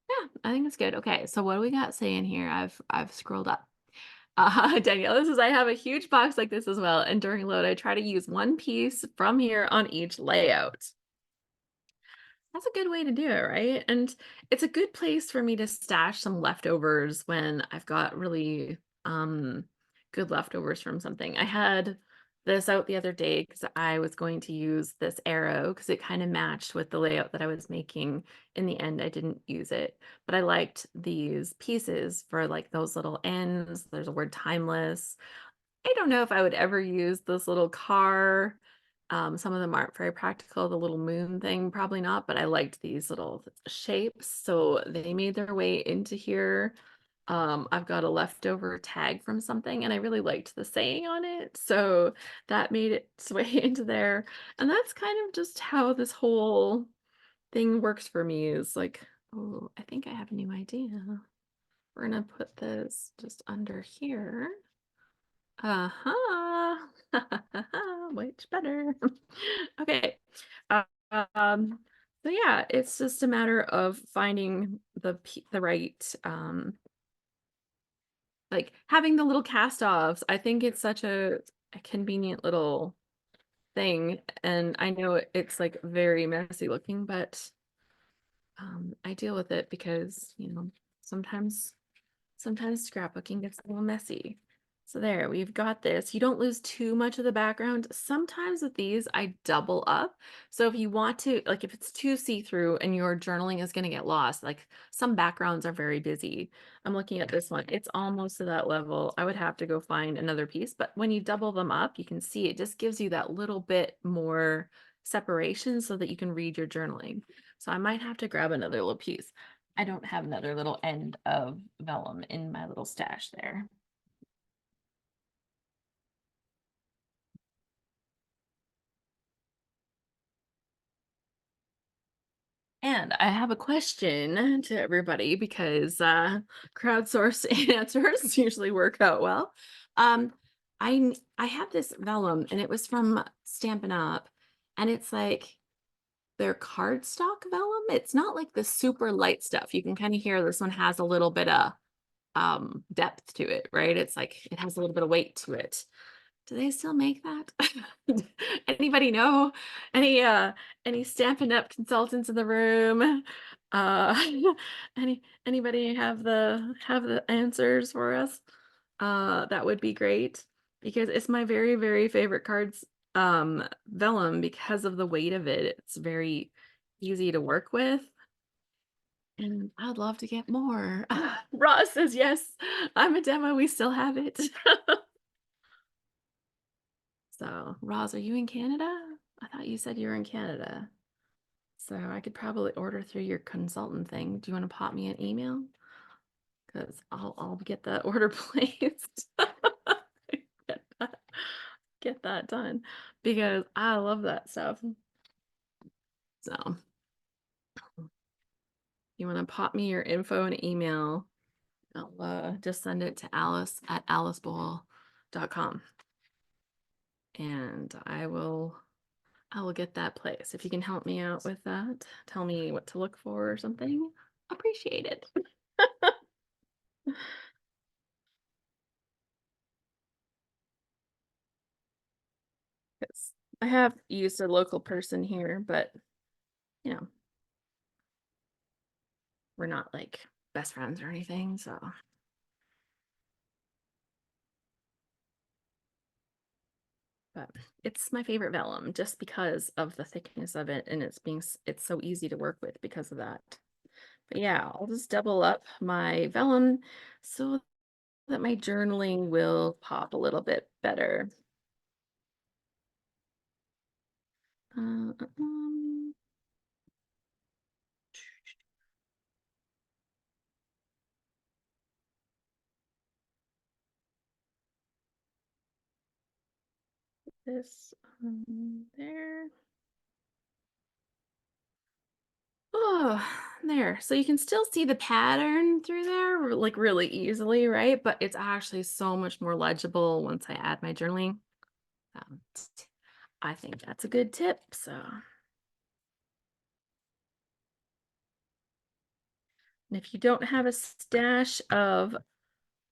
Yeah, I think it's good. Okay, so what do we got saying here? I've scrolled up. Danielle, this is I have a huge box like this as well, and during load, I try to use one piece from here on each layout. That's a good way to do it, right? And it's a good place for me to stash some leftovers when I've got really good leftovers from something. I had this out the other day because I was going to use this arrow because it kind of matched with the layout that I was making. In the end, I didn't use it, but I liked these pieces for like those little ends. There's a word timeless. I don't know if I would ever use this little car. Some of them aren't very practical. The little moon thing, probably not, but I liked these little shapes. So they made their way into here. I've got a leftover tag from something and I really liked the saying on it. So that made its way into there. And that's kind of just how this whole thing works for me is like, oh, I think I have a new idea. We're gonna put this just under here. Uh-huh. Much better. Okay. Uh, um, so yeah, it's just a matter of finding the right like having the little cast-offs. I think it's such a convenient little thing, and I know it's like very messy looking, but I deal with it because, sometimes scrapbooking gets a little messy. So there, we've got this. You don't lose too much of the background. Sometimes with these, I double up. So if you want to, like if it's too see-through and your journaling is going to get lost, like some backgrounds are very busy. I'm looking at this one. It's almost to that level. I would have to go find another piece, but when you double them up, you can see it just gives you that little bit more separation so that you can read your journaling. So I might have to grab another little piece. I don't have another little end of vellum in my little stash there. And I have a question to everybody because crowdsource answers usually work out well. Um, I have this vellum and it was from Stampin' Up, and it's like their cardstock vellum. It's not like the super light stuff. You can kind of hear this one has a little bit of depth to it, right? It's like it has a little bit of weight to it. Do they still make that? Anybody know? Any Stampin' Up consultants in the room? Uh anybody have the answers for us? That would be great because it's my very, very favorite cards vellum because of the weight of it. It's very easy to work with. And I'd love to get more. Ross says yes. I'm a demo. We still have it. So, Roz, are you in Canada? I thought you said you were in Canada. So I could probably order through your consultant thing. Do you want to pop me an email? Because I'll get that order placed. Get that, get that done. Because I love that stuff. So you want to pop me your info and email. I'll just send it to alice@alicebowl.com. And I will get that place. If you can help me out with that, tell me what to look for or something, appreciate it. 'Cause I have used a local person here, but you know, we're not like best friends or anything, so but it's my favorite vellum just because of the thickness of it and it's so easy to work with because of that. But yeah, I'll just double up my vellum so that my journaling will pop a little bit better. Uh, um, this there. Oh, there. So you can still see the pattern through there like really easily, right? But it's actually so much more legible once I add my journaling. Um, I think that's a good tip. So, and if you don't have a stash of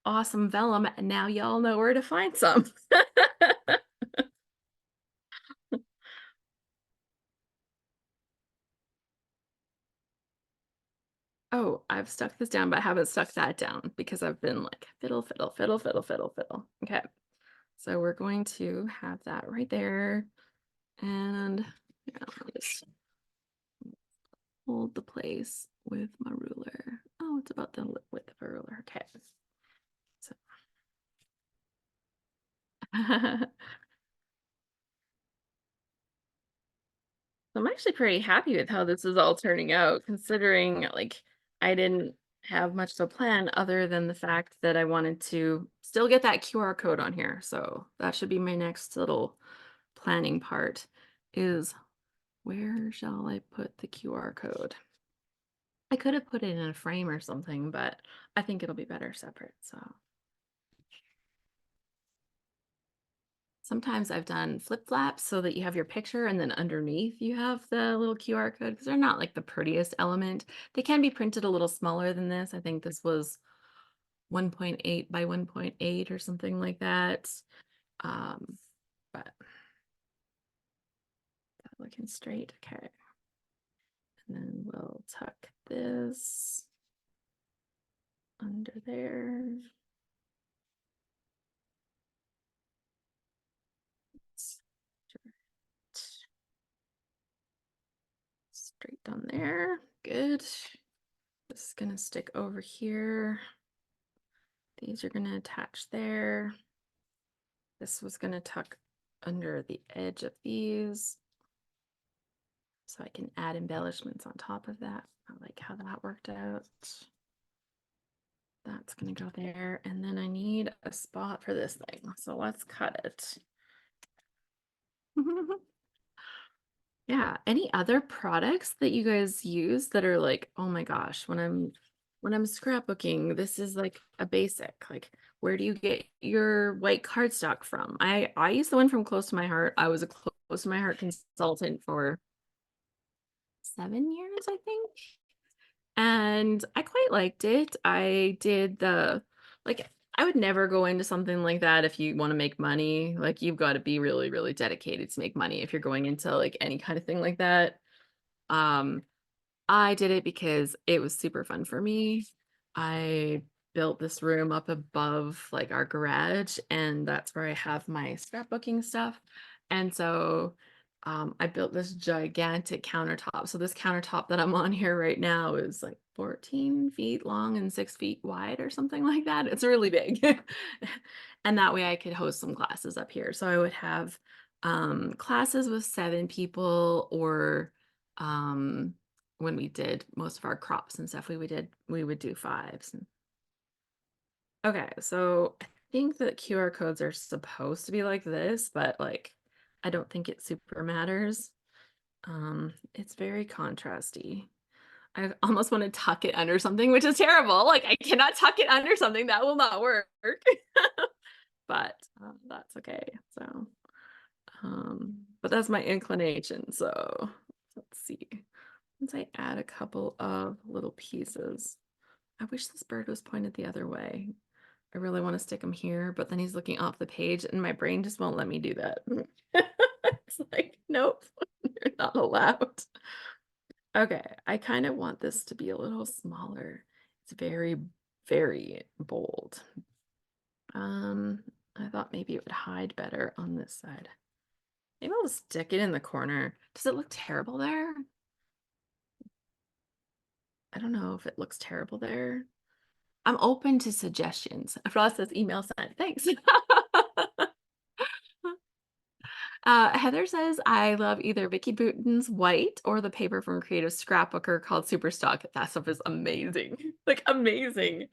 awesome vellum, and now y'all know where to find some. Oh, I've stuck this down, but I haven't stuck that down because I've been like fiddle, fiddle, fiddle, fiddle, fiddle, fiddle. Okay. So we're going to have that right there. And yeah, I'll just hold the place with my ruler. Oh, it's about the width of a ruler. Okay. So I'm actually pretty happy with how this is all turning out, considering like I didn't have much to plan other than the fact that I wanted to still get that QR code on here. So that should be my next little planning part is where shall I put the QR code? I could have put it in a frame or something, but I think it'll be better separate. So sometimes I've done flip flaps so that you have your picture and then underneath you have the little QR code because they're not like the prettiest element. They can be printed a little smaller than this. I think this was 1.8 by 1.8 or something like that. Um, but looking straight. Okay. And then we'll tuck this under there. Straight down there. Good. This is gonna stick over here. These are gonna attach there. This was gonna tuck under the edge of these. So I can add embellishments on top of that. I like how that worked out. That's gonna go there. And then I need a spot for this thing. So let's cut it. Yeah. Any other products that you guys use that are like, oh my gosh, when I'm scrapbooking, this is like a basic. Like, where do you get your white cardstock from? I use the one from Close to My Heart. I was a Close to My Heart consultant for 7 years, I think. And I quite liked it. I did like I would never go into something like that if you want to make money. Like you've got to be really, really dedicated to make money if you're going into like any kind of thing like that. Um, I did it because it was super fun for me. I built this room up above like our garage, and that's where I have my scrapbooking stuff. And so I built this gigantic countertop. So this countertop that I'm on here right now is like 14 feet long and 6 feet wide or something like that. It's really big. And that way I could host some classes up here. So I would have classes with 7 people or when we did most of our crops and stuff, we would do fives. Okay, so I think that QR codes are supposed to be like this, but like I don't think it super matters. It's very contrasty. I almost want to tuck it under something, which is terrible. Like I cannot tuck it under something that will not work. But that's okay. So, but that's my inclination. So let's see. Once I add a couple of little pieces, I wish this bird was pointed the other way. I really want to stick him here, but then he's looking off the page and my brain just won't let me do that. It's like, nope, you're not allowed. Okay, I kind of want this to be a little smaller. It's very, very bold. I thought maybe it would hide better on this side. Maybe I'll stick it in the corner. Does it look terrible there? I don't know if it looks terrible there. I'm open to suggestions. Ross says email sent. Thanks. Heather says, I love either Vicky Bouton's white or the paper from Creative Scrapbooker called Superstock. That stuff is amazing. Like amazing.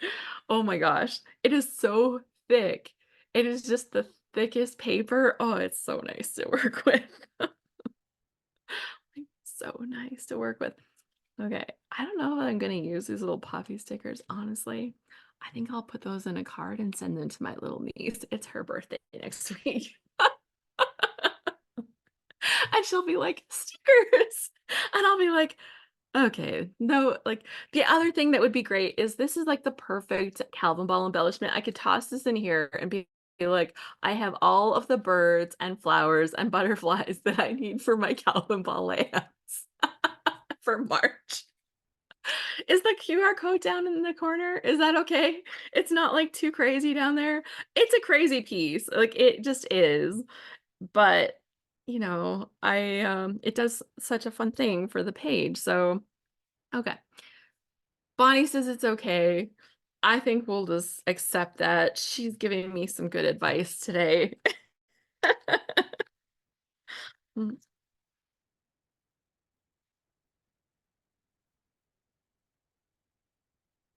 Oh my gosh. It is so thick. It is just the thickest paper. Oh, it's so nice to work with. Like, so nice to work with. Okay. I don't know if I'm going to use these little puffy stickers, honestly. I think I'll put those in a card and send them to my little niece. It's her birthday next week. And she'll be like, stickers. And I'll be like, Okay. No, like the other thing that would be great is this is like the perfect Calvin ball embellishment. I could toss this in here and be like, I have all of the birds and flowers and butterflies that I need for my Calvin ball layouts for March. Is the QR code down in the corner? Is that okay? It's not like too crazy down there. It's a crazy piece. Like it just is. But it does such a fun thing for the page. So, okay. Bonnie says it's okay. I think we'll just accept that. She's giving me some good advice today. Mm,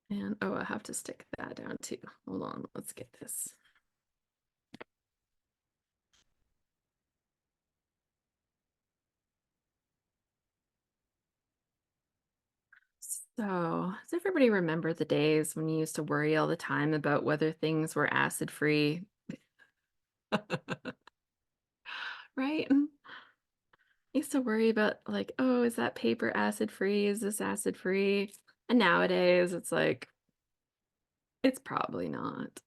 and oh, I have to stick that down too. Hold on, let's get this. So, does everybody remember the days when you used to worry all the time about whether things were acid free? Right? Used to worry about like, oh, is that paper acid free? Is this acid free? And nowadays it's like, it's probably not.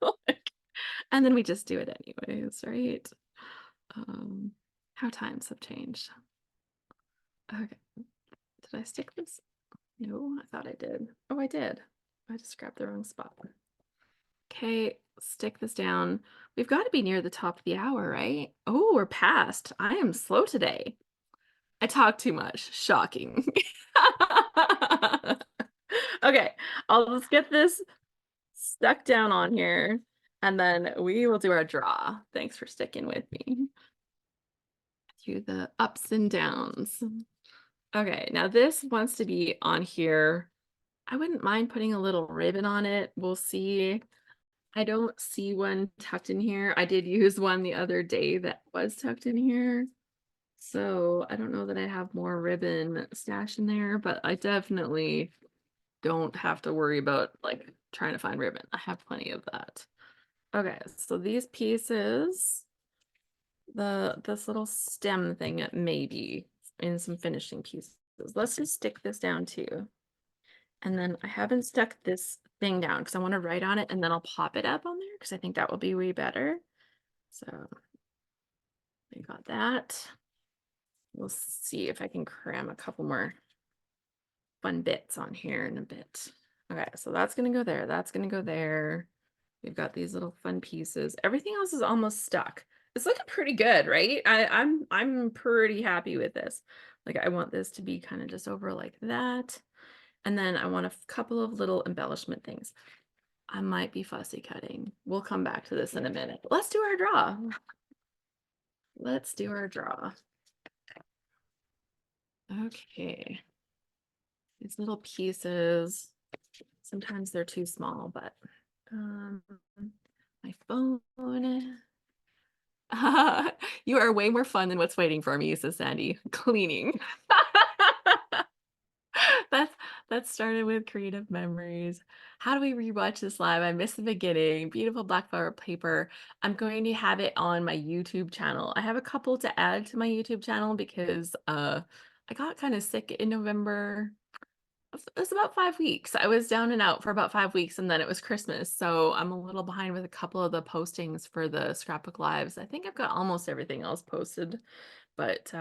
Like, and then we just do it anyways, right? Um, how times have changed. Okay. Did I stick this? No, I thought I did. Oh, I did. I just grabbed the wrong spot. Okay, stick this down. We've got to be near the top of the hour, right? Oh, we're past. I am slow today. I talk too much. Shocking. Okay, I'll just get this stuck down on here and then we will do our draw. Thanks for sticking with me through the ups and downs. Okay, now this wants to be on here. I wouldn't mind putting a little ribbon on it. We'll see. I don't see one tucked in here. I did use one the other day that was tucked in here. So I don't know that I have more ribbon stashed in there, but I definitely don't have to worry about like trying to find ribbon. I have plenty of that. Okay, so these pieces, this little stem thing maybe in some finishing pieces. Let's just stick this down too. And then I haven't stuck this thing down because I want to write on it and then I'll pop it up on there because I think that will be way better. So we got that. We'll see if I can cram a couple more fun bits on here in a bit. Okay, so that's gonna go there. That's gonna go there. We've got these little fun pieces. Everything else is almost stuck. It's looking pretty good, right? I'm pretty happy with this. Like I want this to be kind of just over like that. And then I want a couple of little embellishment things. I might be fussy cutting. We'll come back to this in a minute. Let's do our draw. Let's do our draw. Okay. These little pieces, sometimes they're too small, but my phone. You are way more fun than what's waiting for me, says Sandy. Cleaning. That's that started with creative memories. How do we rewatch this live? I missed the beginning. Beautiful black flower paper. I'm going to have it on my YouTube channel. I have a couple to add to my YouTube channel because I got kind of sick in November. It was about 5 weeks. I was down and out for about 5 weeks and then it was Christmas. So I'm a little behind with a couple of the postings for the scrapbook lives. I think I've got almost everything else posted, but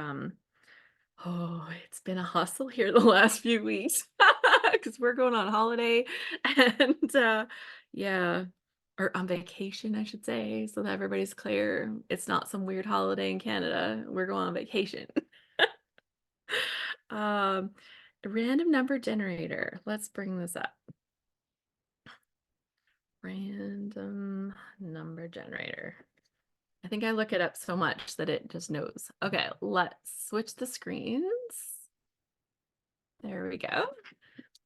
oh, it's been a hustle here the last few weeks because we're going on holiday and yeah, or on vacation, I should say, so that everybody's clear. It's not some weird holiday in Canada. We're going on vacation. Um, random number generator. Let's bring this up. Random number generator. I think I look it up so much that it just knows. Okay, let's switch the screens. There we go.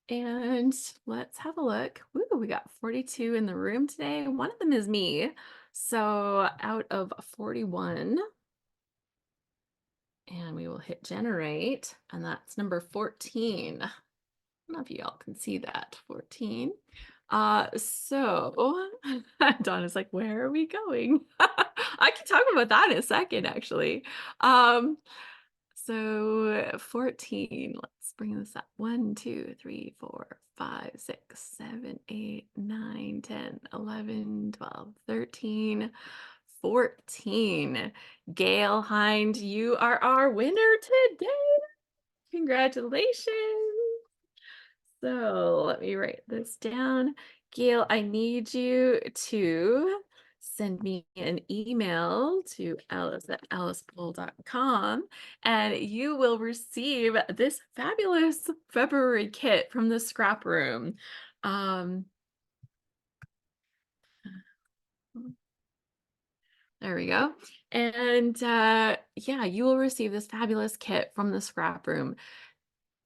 And let's have a look. Ooh, we got 42 in the room today. One of them is me. So out of 41, and we will hit generate, and that's number 14. I don't know if you all can see that, 14. So Dawn is like, where are we going? I can talk about that in a second, actually. So 14, let's bring this up. 1, 2, 3, 4, 5, 6, 7, 8, 9, 10, 11, 12, 13, 14. Gail Hind, you are our winner today. Congratulations. So let me write this down. Gail, I need you to send me an email to alice@alicepool.com and you will receive this fabulous February kit from the Scrap Room. Um, there we go. And yeah, you will receive this fabulous kit from the Scrap Room.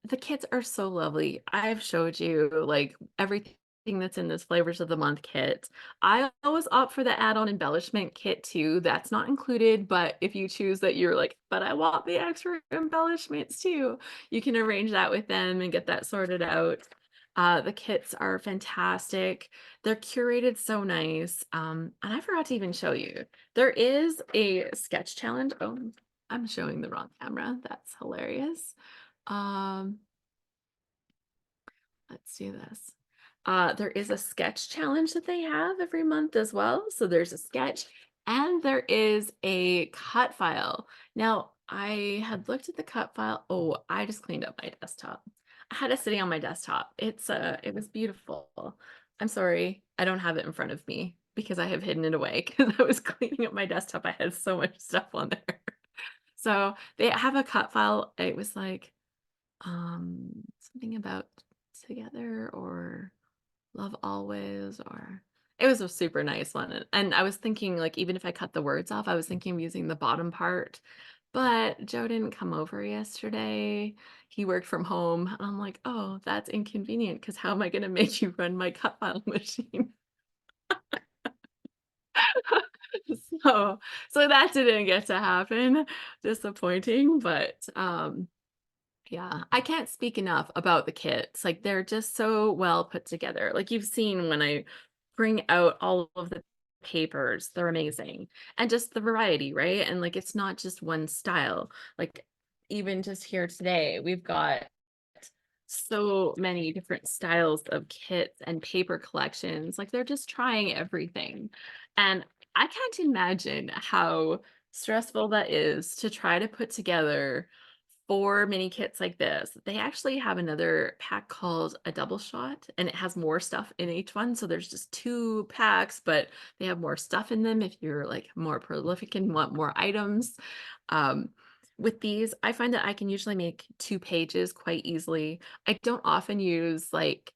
The kits are so lovely. I've showed you like everything that's in this flavors of the month kit. I always opt for the add-on embellishment kit too. That's not included, but if you choose that you're like, but I want the extra embellishments too, you can arrange that with them and get that sorted out. The kits are fantastic. They're curated so nice. And I forgot to even show you. There is a sketch challenge. Oh, I'm showing the wrong camera. That's hilarious. Um, let's do this. There is a sketch challenge that they have every month as well. So there's a sketch and there is a cut file. Now, I had looked at the cut file. Oh, I just cleaned up my desktop. I had it sitting on my desktop. It was beautiful. I'm sorry, I don't have it in front of me because I have hidden it away because I was cleaning up my desktop. I had so much stuff on there. So they have a cut file. It was like something about together or love always, or it was a super nice one. And I was thinking like even if I cut the words off, I was thinking of using the bottom part, but Joe didn't come over yesterday. He worked from home and I'm like, oh, that's inconvenient because how am I going to make you run my cut file machine? so so that didn't get to happen. Disappointing, but yeah, I can't speak enough about the kits. Like they're just so well put together. Like you've seen when I bring out all of the papers, they're amazing. And just the variety, right? And like it's not just one style. Like even just here today, we've got so many different styles of kits and paper collections. Like they're just trying everything. And I can't imagine how stressful that is to try to put together 4 mini kits like this. They actually have another pack called a double shot, and it has more stuff in each one. So there's just 2 packs, but they have more stuff in them if you're like more prolific and want more items. Um, with these, I find that I can usually make 2 pages quite easily. I don't often use like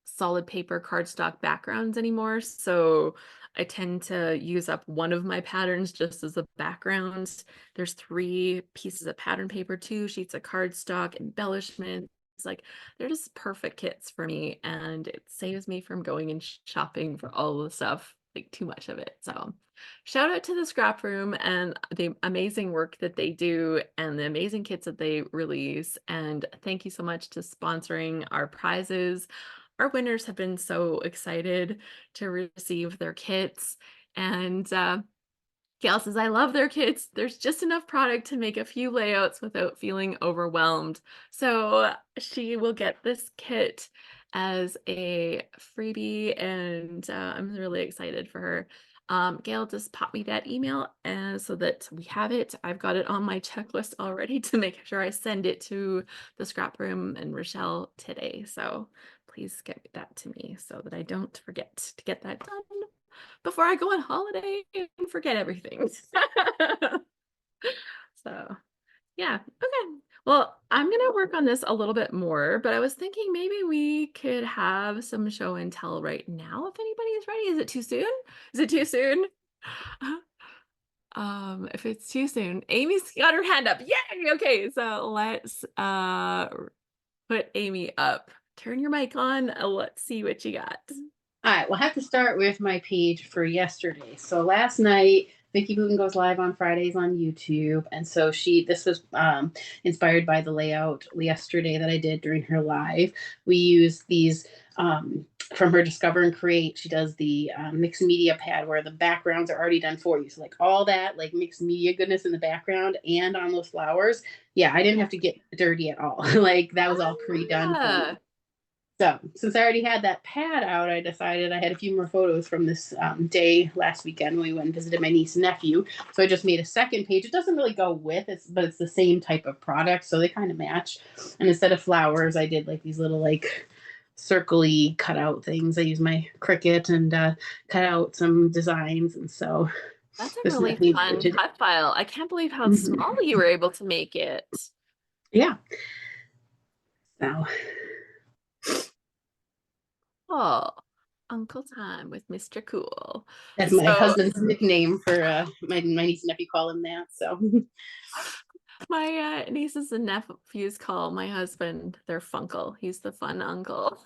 solid paper cardstock backgrounds anymore. So I tend to use up one of my patterns just as a background. There's 3 pieces of pattern paper, 2 sheets of cardstock, embellishments. Like they're just perfect kits for me, and it saves me from going and shopping for all the stuff, like too much of it. So shout out to the Scrap Room and the amazing work that they do and the amazing kits that they release. And thank you so much to sponsoring our prizes. Our winners have been so excited to receive their kits. And Gail says, I love their kits. There's just enough product to make a few layouts without feeling overwhelmed. So she will get this kit as a freebie, and I'm really excited for her. Gail, just pop me that email and so that we have it. I've got it on my checklist already to make sure I send it to the Scrap Room and Rochelle today. So please get that to me so that I don't forget to get that done before I go on holiday and forget everything. So, yeah. Okay. Well, I'm going to work on this a little bit more, but I was thinking maybe we could have some show and tell right now if anybody is ready. Is it too soon? Is it too soon? If it's too soon, Amy's got her hand up. Yay! Okay, so let's put Amy up. Turn your mic on. Let's see what you got. All right, we'll have to start with my page for yesterday. So last night, Vicky Booten goes live on Fridays on YouTube, and so this was inspired by the layout yesterday that I did during her live. We used these from her Discover and Create. She does the mixed media pad where the backgrounds are already done for you. So like all that like mixed media goodness in the background and on those flowers. Yeah, I didn't have to get dirty at all. Like that was all pre-done for me. Ah, So since I already had that pad out, I decided I had a few more photos from this day last weekend when we went and visited my niece and nephew. So I just made a second page. It doesn't really go with it, but it's the same type of product, so they kind of match. And instead of flowers, I did like these little like circly cutout things. I used my Cricut and cut out some designs, and so that's a this really next page for fun today. cut file. I can't believe how small Mhm. you were able to make it. Yeah. So Oh, Uncle Time with Mr. Cool. that's my So husband's nickname for my niece and nephew call him that. So my nieces and nephews call my husband their funkle. He's the fun uncle.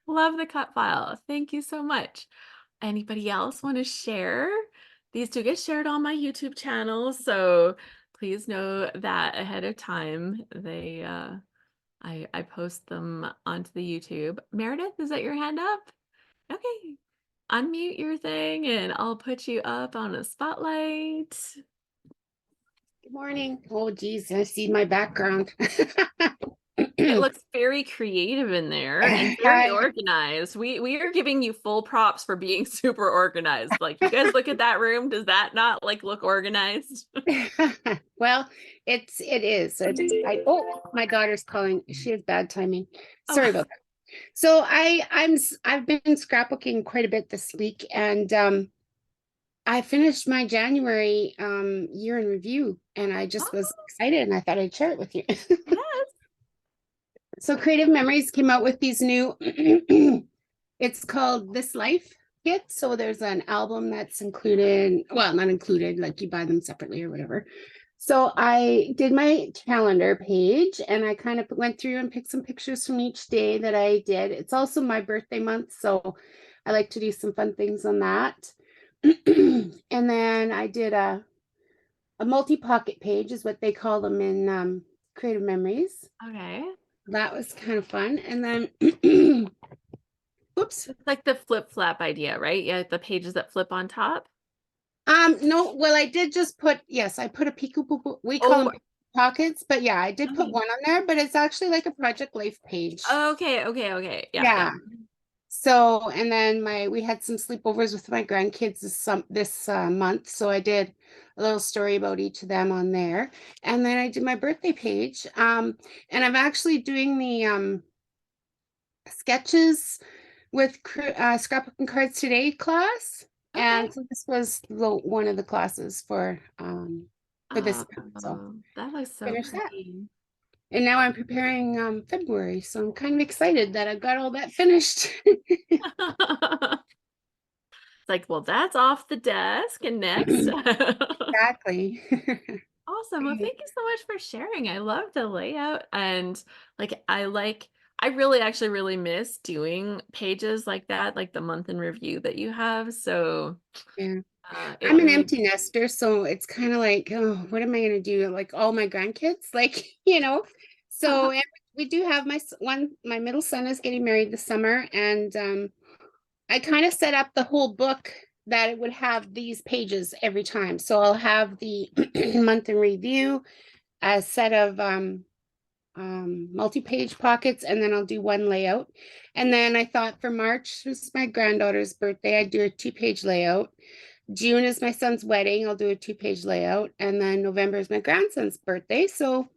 Love the cut file. Thank you so much. Anybody else want to share? These do get shared on my YouTube channel, so please know that ahead of time. I post them onto the YouTube. Meredith, is that your hand up? Okay. Unmute your thing and I'll put you up on a spotlight. Good morning. Oh, geez, I see my background. It looks very creative in there and very I- organized. We are giving you full props for being super organized. Like you guys look at that room, does that not like look organized? well, it is. Oh, my daughter's calling. She has bad timing. Sorry Oh, about that. So I've been scrapbooking quite a bit this week, and I finished my January year in review, and I just was oh, excited, and I thought I'd share it with you. yes. So Creative Memories came out with these new it's called This Life Kit. So there's an album that's included, well, not included, like you buy them separately or whatever. So I did my calendar page and I kind of went through and picked some pictures from each day that I did. It's also my birthday month, so I like to do some fun things on that. And then I did a multi-pocket page is what they call them in Creative Memories. Okay. That was kind of fun. And then whoops. It's like the flip flap idea, right? Yeah, the pages that flip on top. No, well, I did just put, yes, I put a peekaboo, we call Oh, them pockets, but yeah, I did put okay. one on there, but it's actually like a Project Life page. Okay, okay, okay. Yeah, yeah. Yeah. So, and then we had some sleepovers with my grandkids this month. So I did a little story about each of them on there. And then I did my birthday page. And I'm actually doing the sketches with scrapbook and cards today class, Okay. and so this was one of the classes for this month. So Oh, that looks so finish that, pretty. and now I'm preparing February, so I'm kind of excited that I've got all that finished. It's like, well, that's off the desk. And next. Exactly. Awesome. Well, thank you so much for sharing. I love the layout and I really actually really miss doing pages like that, like the month in review that you have. So Yeah, it I'm an really empty nester, so it's kind of like, oh, what am I going to do? Like all my grandkids, like, So and we do have my middle son is getting married this summer, and I kind of set up the whole book that it would have these pages every time. So I'll have the month in review, a set of multi-page pockets, and then I'll do one layout. And then I thought for March was my granddaughter's birthday, I'd do a 2-page layout. June is my son's wedding, I'll do a 2-page layout. And then November is my grandson's birthday. So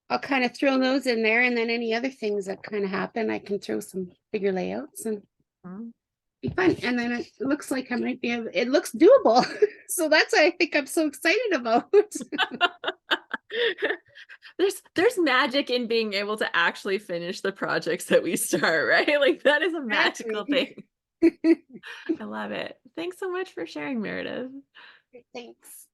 I'll kind of throw those in there. And then any other things that kind of happen, I can throw some bigger layouts and Mm. be fun. And then it looks like I might be able, it looks doable. So that's what I think I'm so excited about. There's magic in being able to actually finish the projects that we start, right? Like that is a magical Exactly. thing. I love it. Thanks so much for sharing, Meredith. Thanks.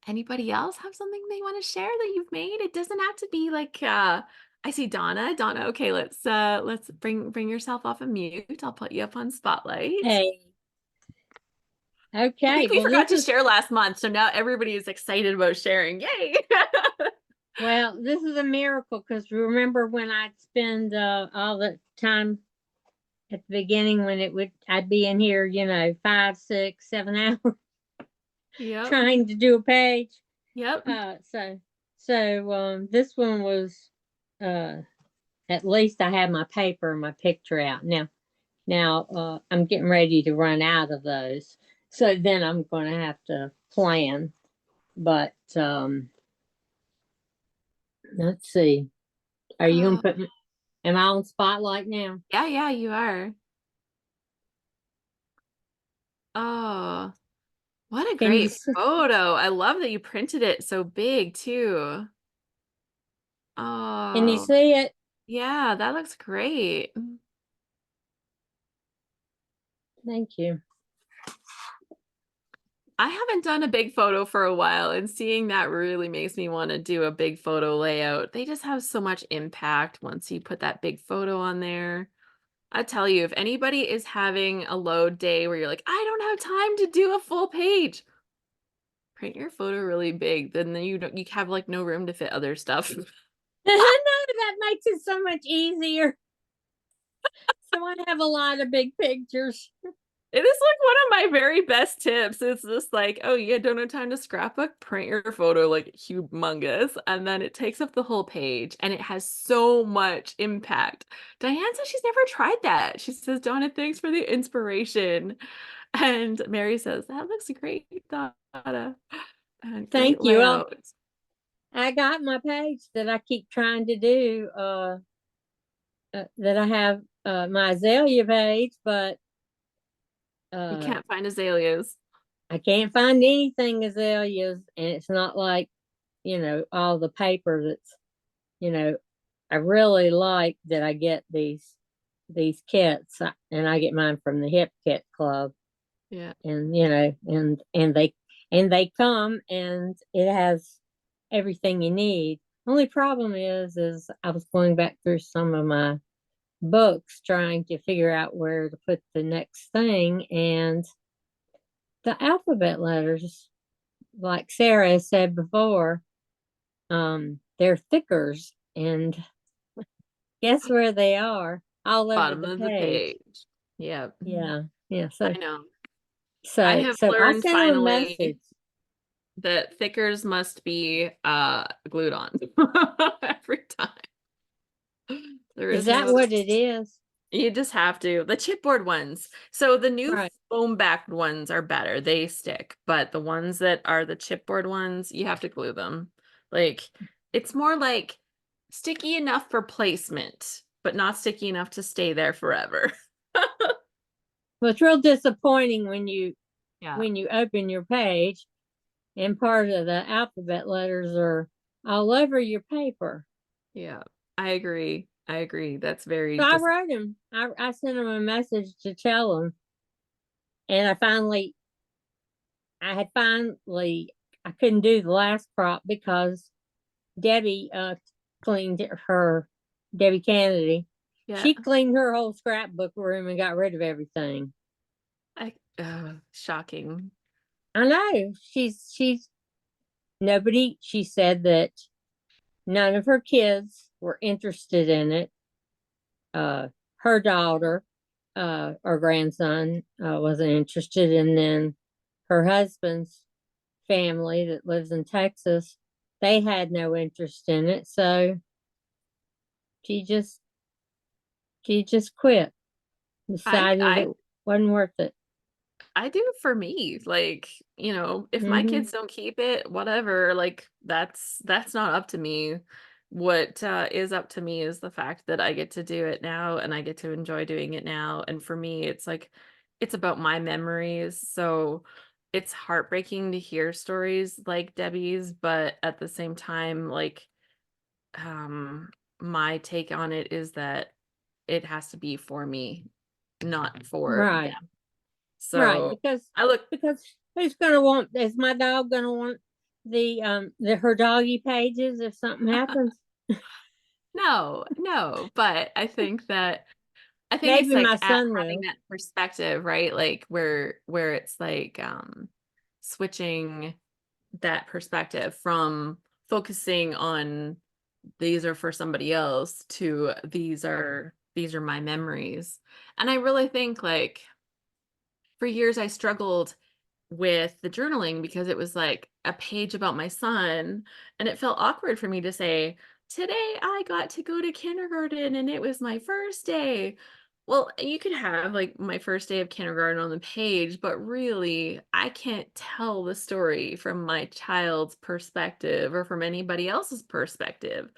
Anybody else have something they want to share that you've made? It doesn't have to be like I see Donna. Donna, okay, let's bring yourself off of mute. I'll put you up on spotlight. Hey, I okay. think we Well, forgot to share last month, so now everybody is excited about sharing. Yay! Well, this is a miracle because remember when I'd spend all the time at the beginning when I'd be in here, 5, 6, 7 hours Yep. trying to do a page. Yep. This one was, at least I had my paper and my picture out. Now, I'm getting ready to run out of those. So then I'm going to have to plan. But let's see. Are you going Oh, to put me, am I on spotlight now? yeah, yeah, you are. Oh, what a Can you great photo. I love that you printed it so big too. can you Oh, see it? yeah, that looks great. Thank you. I haven't done a big photo for a while, and seeing that really makes me want to do a big photo layout. They just have so much impact once you put that big photo on there. I tell you, if anybody is having a load day where you're like, I don't have time to do a full page, print your photo really big, then you have like no room to fit other stuff. No, that makes it so much easier. So I have a lot of big pictures. It is like one of my very best tips. It's just like, oh, you don't have time to scrapbook, print your photo like humongous, and then it takes up the whole page and it has so much impact. Diane says she's never tried that. She says, Donna, thanks for the inspiration. And Mary says, that looks great, Donna. And Thank great you. Well, layout. I got my page that I keep trying to do, that I have my azalea page, but You uh, can't find azaleas. I can't find anything azaleas, and it's not like, all the paper that's, you know, I really like that I get these kits, and I get mine from the Hip Kit Club, Yeah. and they come and it has everything you need. Only problem is I was going back through some of my books trying to figure out where to put the next thing, and the alphabet letters, like Sarah said before, they're thickers, and guess where they are? All over Bottom the of the page. page. Yeah. Yeah, yeah. I know. I So have so I learned sent him a finally message. that thickers must be glued on every time. There Is is that no, what it is? you just have to. The chipboard ones. So the new Right. foam backed ones are better. They stick, but the ones that are the chipboard ones, you have to glue them. Like it's more like sticky enough for placement, but not sticky enough to stay there forever. Well, it's real disappointing when you Yeah. when you open your page and part of the alphabet letters are all over your paper. Yeah. I agree. I agree. That's very So I dis wrote him. I sent him a message to tell him, and I couldn't do the last crop because Debbie cleaned her Debbie Kennedy. yeah. She cleaned her whole scrapbook room and got rid of everything. Shocking. I know. She's nobody. She said that none of her kids were interested in it. Her daughter, or grandson, wasn't interested, and then her husband's family that lives in Texas, they had no interest in it. So she just she just quit. I Decided I it wasn't worth it. I do it for me. Like, if my Hmm. kids don't keep it, whatever, like that's not up to me. What is up to me is the fact that I get to do it now and I get to enjoy doing it now. And for me, it's like it's about my memories. So it's heartbreaking to hear stories like Debbie's, but at the same time, like um my take on it is that it has to be for me, not for Right, them. right. So Because I look, because who's gonna want? Is my dog gonna want the her doggy pages if something happens? no, no, but I think it's Maybe my like at son having will. that perspective, right? Like where it's like switching that perspective focusing on these are for somebody else to these are my memories. And I really think like for years I struggled with the journaling because it was like a page about my son, and it felt awkward for me to say, "Today I got to go to kindergarten and it was my first day." Well, you could have like my first day of kindergarten on the page, but really, I can't tell the story from my child's perspective or from anybody else's perspective.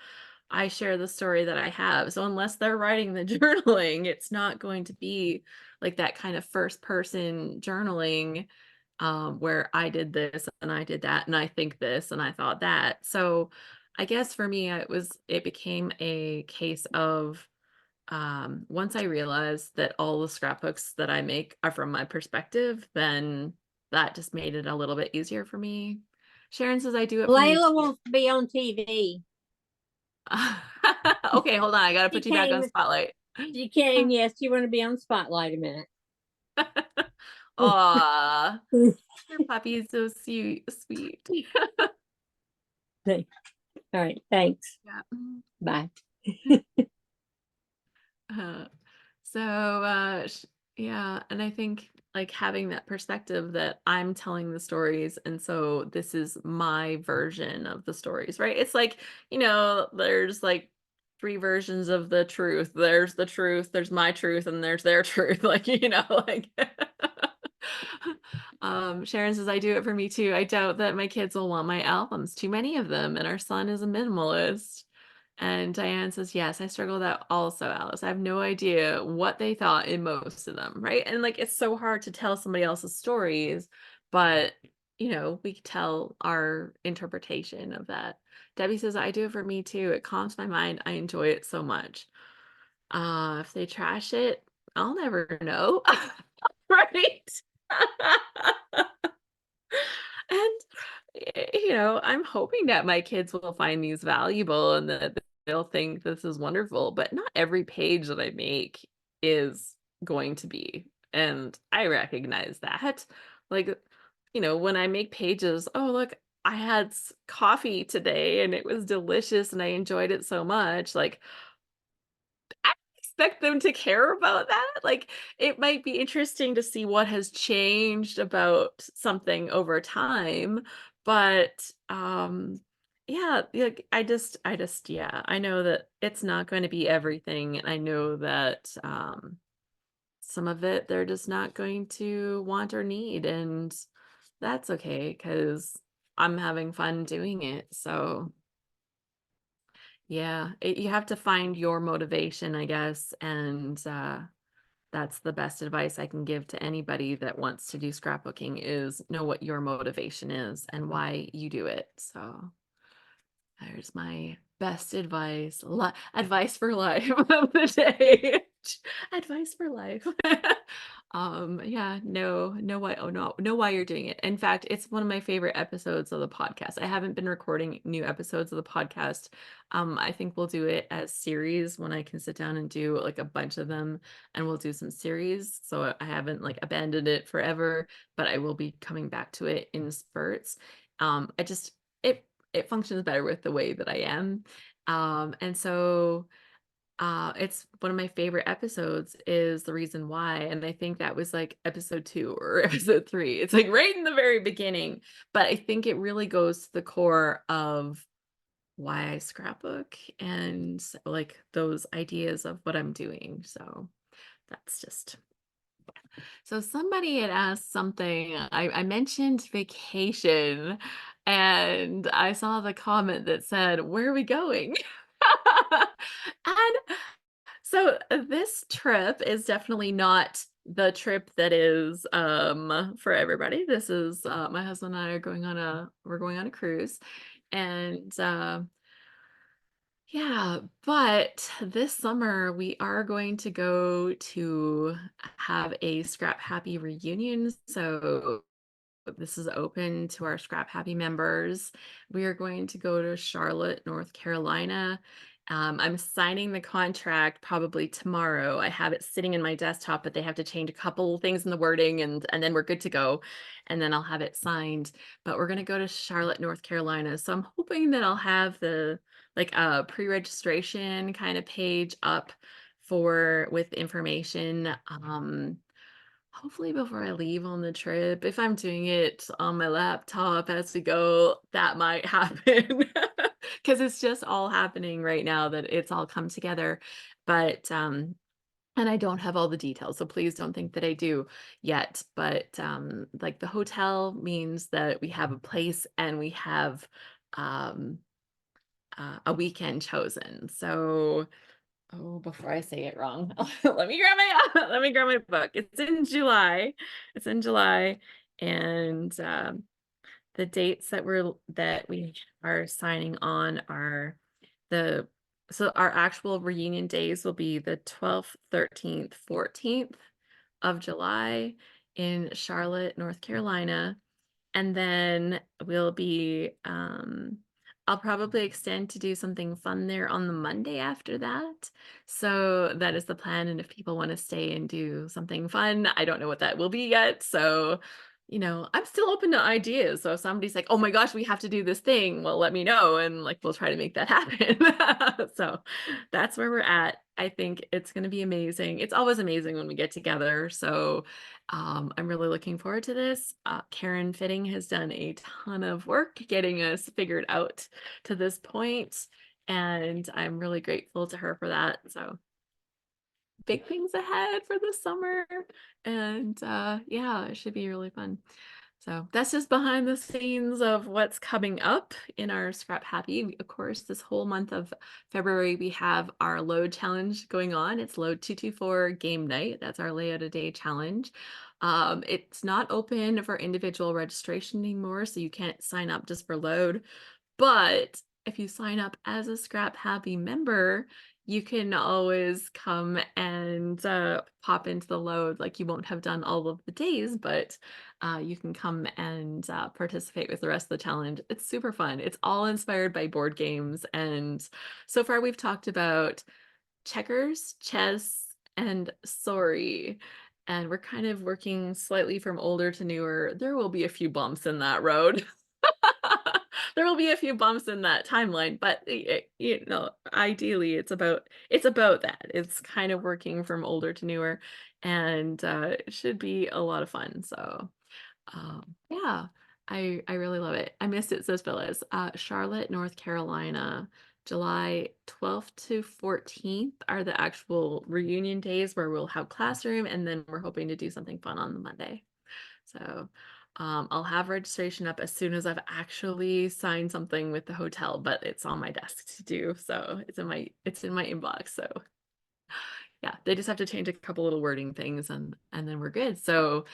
I share the story that I have. So unless they're writing the journaling, it's not going to be like that kind of first person journaling where I did this and I did that and I think this and I thought that. So I guess for me, it became a case of once I realized that all the scrapbooks that I make are from my perspective, then that just made it a little bit easier for me. Sharon says I do it for me Layla too. wants to be on TV. Okay, hold on. I gotta She put you back on came. spotlight. She came. Yes, you want to be on Spotlight a minute. Aw, your puppy is so sweet. All right. Thanks. Yeah. Bye. Uh, so yeah, and I think like having that perspective that I'm telling the stories, and so this is my version of the stories, right? It's like, there's like three versions of the truth. There's the truth, there's my truth, and there's their truth. Like, like Sharon says I do it for me too. I doubt that my kids will want my albums, too many of them, and our son is a minimalist. And Diane says, yes, I struggle with that also, Alice. I have no idea what they thought in most of them, right? And like, it's so hard to tell somebody else's stories, but we tell our interpretation of that. Debbie says, I do it for me too. It calms my mind. I enjoy it so much. If they trash it, I'll never know. Right? And I'm hoping that my kids will find these valuable and that they'll think this is wonderful, but not every page that I make is going to be. And I recognize that. Like, when I make pages, oh, look, I had coffee today and it was delicious and I enjoyed it so much. Like, I expect them to care about that. Like, it might be interesting to see what has changed about something over time, but yeah, like yeah, I know that it's not going to be everything, and I know that some of it they're just not going to want or need, and that's okay because I'm having fun doing it. So yeah, you have to find your motivation, I guess, and that's the best advice I can give to anybody that wants to do scrapbooking is know what your motivation is and why you do it. So there's my best advice, advice for life of the day. Advice for life. Yeah, know why, oh no, know why you're doing it. In fact, it's one of my favorite episodes of the podcast. I haven't been recording new episodes of the podcast. I think we'll do it as series when I can sit down and do like a bunch of them, and we'll do some series. So I haven't like abandoned it forever, but I will be coming back to it in spurts. I just it functions better with the way that I am. And so it's one of my favorite episodes is the reason why. And I think that was like episode 2 or episode 3. It's like right in the very beginning. But I think it really goes to the core of why I scrapbook and like those ideas of what I'm doing. So that's just so somebody had asked something. I mentioned vacation, and I saw the comment that said, "Where are we going?" And so this trip is definitely not the trip that is for everybody. This is my husband and I are we're going on a cruise, and yeah, but this summer we are going to go to have a Scrap Happy reunion. So this is open to our Scrap Happy members. We are going to go to Charlotte, North Carolina, I'm signing the contract probably tomorrow. I have it sitting in my desktop, but they have to change a couple things in the wording and then we're good to go. And then I'll have it signed. But we're gonna go to Charlotte, North Carolina. So I'm hoping that I'll have the like a pre-registration kind of page up for with information. Hopefully before I leave on the trip. If I'm doing it on my laptop as we go, that might happen. Because it's just all happening right now that it's all come together. But and I don't have all the details, so please don't think that I do yet. But like the hotel means that we have a place and we have um a weekend chosen. So oh, before I say it wrong, let me grab my let me grab my book. It's in July. It's in July, and the dates that we are signing on are the so our actual reunion days will be the 12th, 13th, 14th of July in Charlotte, North Carolina. And then we'll be I'll probably extend to do something fun there on the Monday after that. So that is the plan. And if people want to stay and do something fun, I don't know what that will be yet. So, I'm still open to ideas. So if somebody's like, oh my gosh, we have to do this thing, well, let me know and like we'll try to make that happen. So that's where we're at. I think it's gonna be amazing. It's always amazing when we get together. So I'm really looking forward to this. Karen Fitting has done a ton of work getting us figured out to this point, and I'm really grateful to her for that. So big things ahead for the summer, and yeah, it should be really fun. So that's just behind the scenes of what's coming up in our Scrap Happy. Of course, this whole month of February, we have our load challenge going on. It's load 224 game night. That's our layout a day challenge. It's not open for individual registration anymore, so you can't sign up just for load. But if you sign up as a Scrap Happy member, you can always come and pop into the load. Like you won't have done all of the days, but you can come and participate with the rest of the challenge. It's super fun. It's all inspired by board games. And so far we've talked about checkers, chess, and sorry. And we're kind of working slightly from older to newer. There will be a few bumps in that road. There will be a few bumps in that timeline, but ideally it's about that. It's kind of working from older to newer, and it should be a lot of fun. So, yeah, I really love it. I missed it, says Phyllis. Charlotte, North Carolina, July 12th to 14th are the actual reunion days where we'll have classroom, and then we're hoping to do something fun on the Monday. So I'll have registration up as soon as I've actually signed something with the hotel, but it's on my desk to do. So it's in my inbox. So yeah, they just have to change a couple little wording things and then we're good. So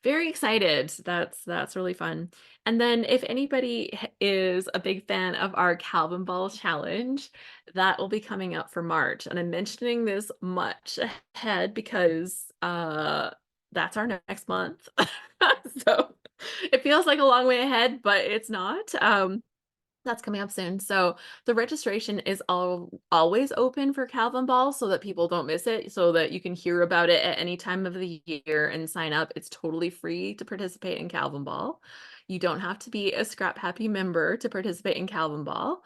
very excited. That's really fun. And then if anybody is a big fan of our Calvin Ball challenge, that will be coming up for March. And I'm mentioning this much ahead because that's our next month. So it feels like a long way ahead, but it's not. That's coming up soon. So the registration is always open for Calvin Ball so that people don't miss it, so that you can hear about it at any time of the year and sign up. It's totally free to participate in Calvin Ball. You don't have to be a Scrap Happy member to participate in Calvin Ball.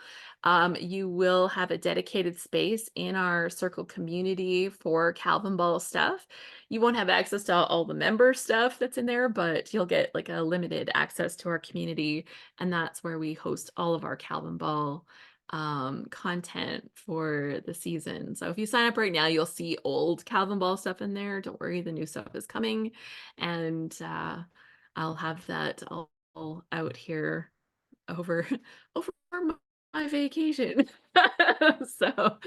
You will have a dedicated space in our circle community for Calvin Ball stuff. You won't have access to all the member stuff that's in there, but you'll get like a limited access to our community, and that's where we host all of our Calvin Ball content for the season. So if you sign up right now, you'll see old Calvin Ball stuff in there. Don't worry, the new stuff is coming, and I'll have that all out here over over my vacation. So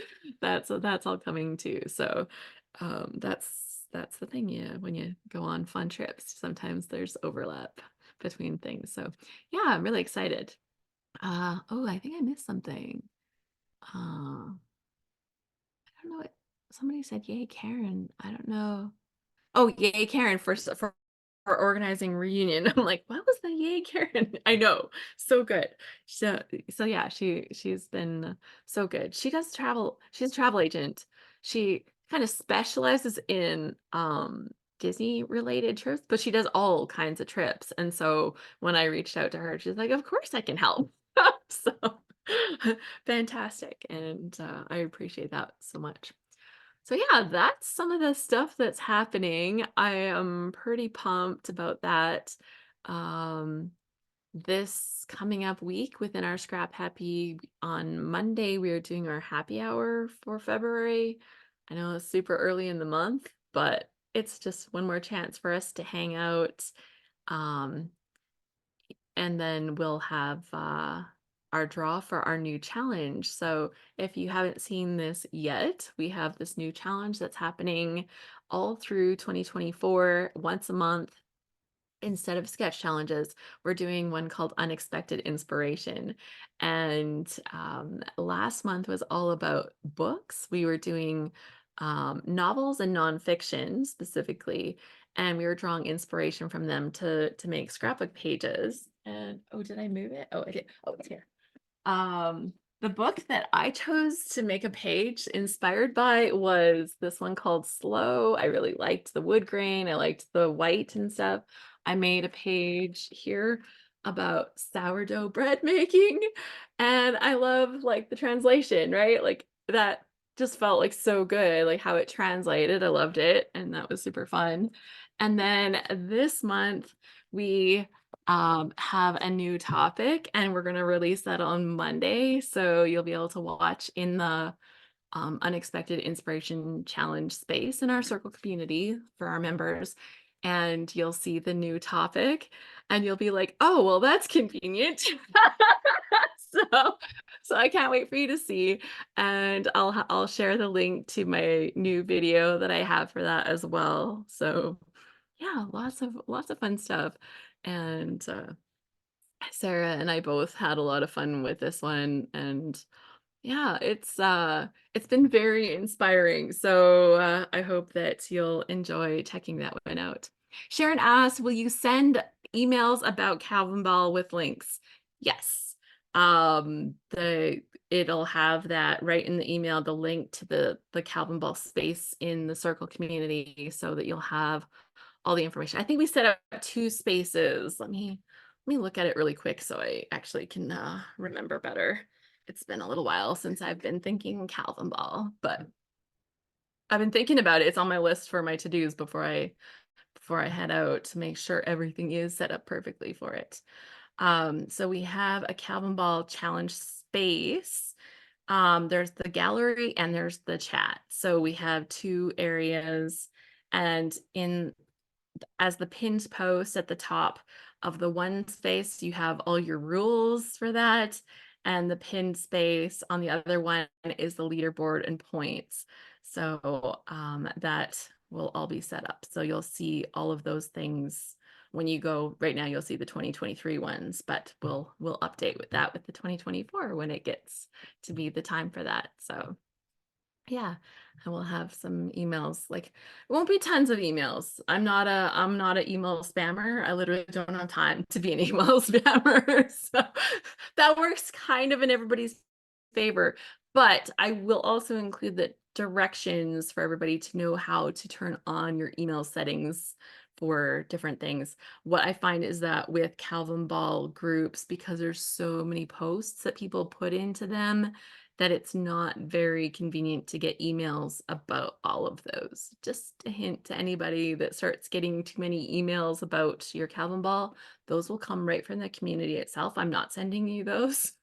that's all coming too. So that's the thing. Yeah, when you go on fun trips, sometimes there's overlap between things. So yeah, I'm really excited. Oh, I think I missed something. I don't know what somebody said, yay, Karen. I don't know. Oh, yay, Karen, for organizing reunion. I'm like, what was the yay, Karen? I know, so good. So yeah, she's been so good. She does travel. She's a travel agent. She kind of specializes in Disney related trips, but she does all kinds of trips. And so when I reached out to her, she's like, of course I can help. So fantastic. And I appreciate that so much. So yeah, that's some of the stuff that's happening. I am pretty pumped about that. Um, this coming up week within our Scrap Happy on Monday, we are doing our happy hour for February. I know it's super early in the month, but it's just one more chance for us to hang out. Um, and then we'll have our draw for our new challenge. So if you haven't seen this yet, we have this new challenge that's happening all through 2024, once a month. Instead of sketch challenges, we're doing one called Unexpected Inspiration. And last month was all about books. We were doing novels and nonfiction specifically, and we were drawing inspiration from them to make scrapbook pages. And oh, did I move it? Oh, I did. Oh, it's here. The book that I chose to make a page inspired by was this one called Slow. I really liked the wood grain. I liked the white and stuff. I made a page here about sourdough bread making, and I love like the translation, right? Like that just felt like so good, like how it translated. I loved it, and that was super fun. And then this month we have a new topic, and we're going to release that on Monday. So you'll be able to watch in the Unexpected Inspiration Challenge space in our circle community for our members. And you'll see the new topic, and you'll be like, oh, well, that's convenient. so so I can't wait for you to see. And I'll share the link to my new video that I have for that as well. So yeah, lots of fun stuff. And Sarah and I both had a lot of fun with this one, and yeah, it's been very inspiring. So I hope that you'll enjoy checking that one out. Sharon asked, will you send emails about Calvin Ball with links? Yes. It'll have that right in the email, the link to the Calvin Ball space in the circle community, so that you'll have all the information. I think we set up 2 spaces. Let me look at it really quick so I actually can remember better. It's been a little while since I've been thinking Calvin Ball, but I've been thinking about it. It's on my list for my to-dos before I head out, to make sure everything is set up perfectly for it. So we have a Calvin Ball challenge space. There's the gallery and there's the chat. So we have 2 areas, and as the pinned post at the top of the one space, you have all your rules for that. And the pinned space on the other one is the leaderboard and points. So that will all be set up. So you'll see all of those things when you go. Right now you'll see the 2023 ones, but we'll update with that with the 2024 when it gets to be the time for that. So yeah, and we'll have some emails. Like, it won't be tons of emails. I'm not a email spammer. I literally don't have time to be an email spammer. So that works kind of in everybody's favor. But I will also include the directions for everybody to know how to turn on your email settings for different things. What I find is that with Calvin Ball groups, because there's so many posts that people put into them, that it's not very convenient to get emails about all of those. Just a hint to anybody that starts getting too many emails about your Calvin Ball, those will come right from the community itself. I'm not sending you those,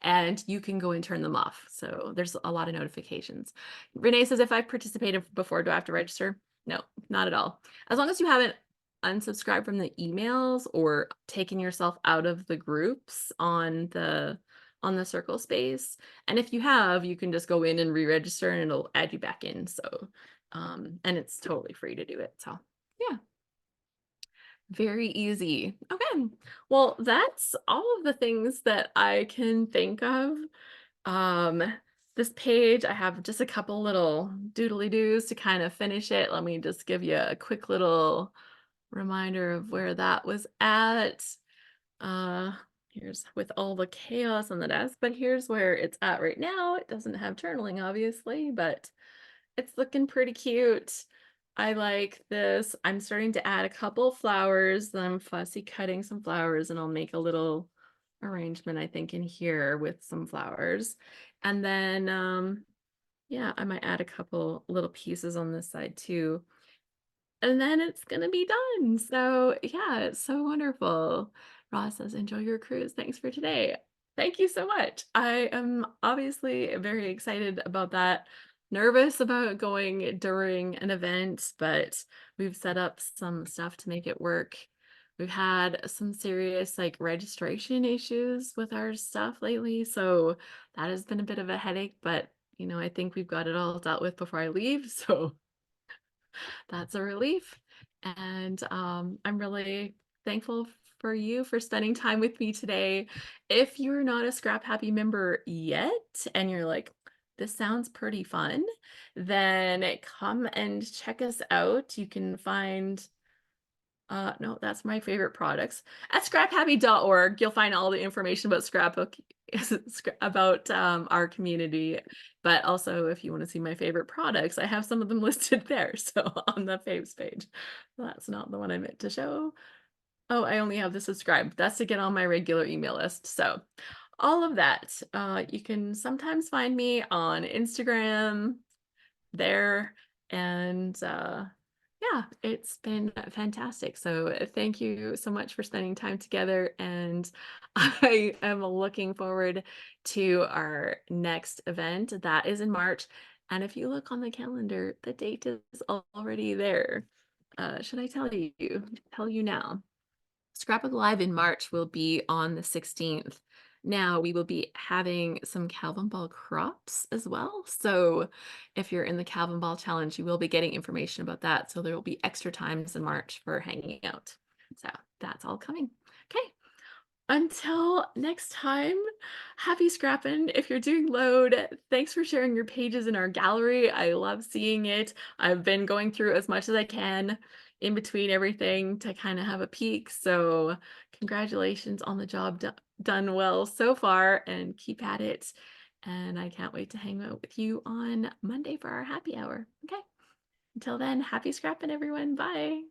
and you can go and turn them off. So there's a lot of notifications. Renee says, if I've participated before, do I have to register? No, not at all. As long as you haven't unsubscribed from the emails or taken yourself out of the groups on the circle space. And if you have, you can just go in and re-register and it'll add you back in. So, and it's totally free to do it. So yeah, very easy. Okay. Well, that's all of the things that I can think of. This page, I have just a couple little doodly doos to kind of finish it. Let me just give you a quick little reminder of where that was at. Here's with all the chaos on the desk, but here's where it's at right now. It doesn't have journaling, obviously, but it's looking pretty cute. I like this. I'm starting to add a couple flowers. Then I'm fussy cutting some flowers, and I'll make a little arrangement, I think, in here with some flowers. And then, yeah, I might add a couple little pieces on this side too. And then it's gonna be done. So yeah, it's so wonderful. Ross says, enjoy your cruise. Thanks for today. Thank you so much. I am obviously very excited about that. Nervous about going during an event, but we've set up some stuff to make it work. We've had some serious like registration issues with our stuff lately, so that has been a bit of a headache, but I think we've got it all dealt with before I leave, so that's a relief. And I'm really thankful for you for spending time with me today. If you're not a Scrap Happy member yet and you're like, this sounds pretty fun, then come and check us out. You can find no, that's my favorite products. At scraphappy.org, you'll find all the information about Scrapbook, about our community. But also, if you want to see my favorite products, I have some of them listed there. So on the faves page. That's not the one I meant to show. Oh, I only have the subscribe. That's to get on my regular email list. So all of that. You can sometimes find me on Instagram there. And yeah, it's been fantastic. So thank you so much for spending time together. And I am looking forward to our next event that is in March. And if you look on the calendar, the date is already there. Should I tell you now? Scrapbook Live in March will be on the 16th. Now we will be having some Calvin Ball crops as well. So if you're in the Calvin Ball challenge, you will be getting information about that. So there will be extra times in March for hanging out. So that's all coming. Okay. Until next time, happy scrapping. If you're doing load, thanks for sharing your pages in our gallery. I love seeing it. I've been going through as much as I can in between everything to kind of have a peek. So congratulations on the job done well so far, and keep at it. And I can't wait to hang out with you on Monday for our happy hour. Okay. Until then, happy scrapping, everyone. Bye.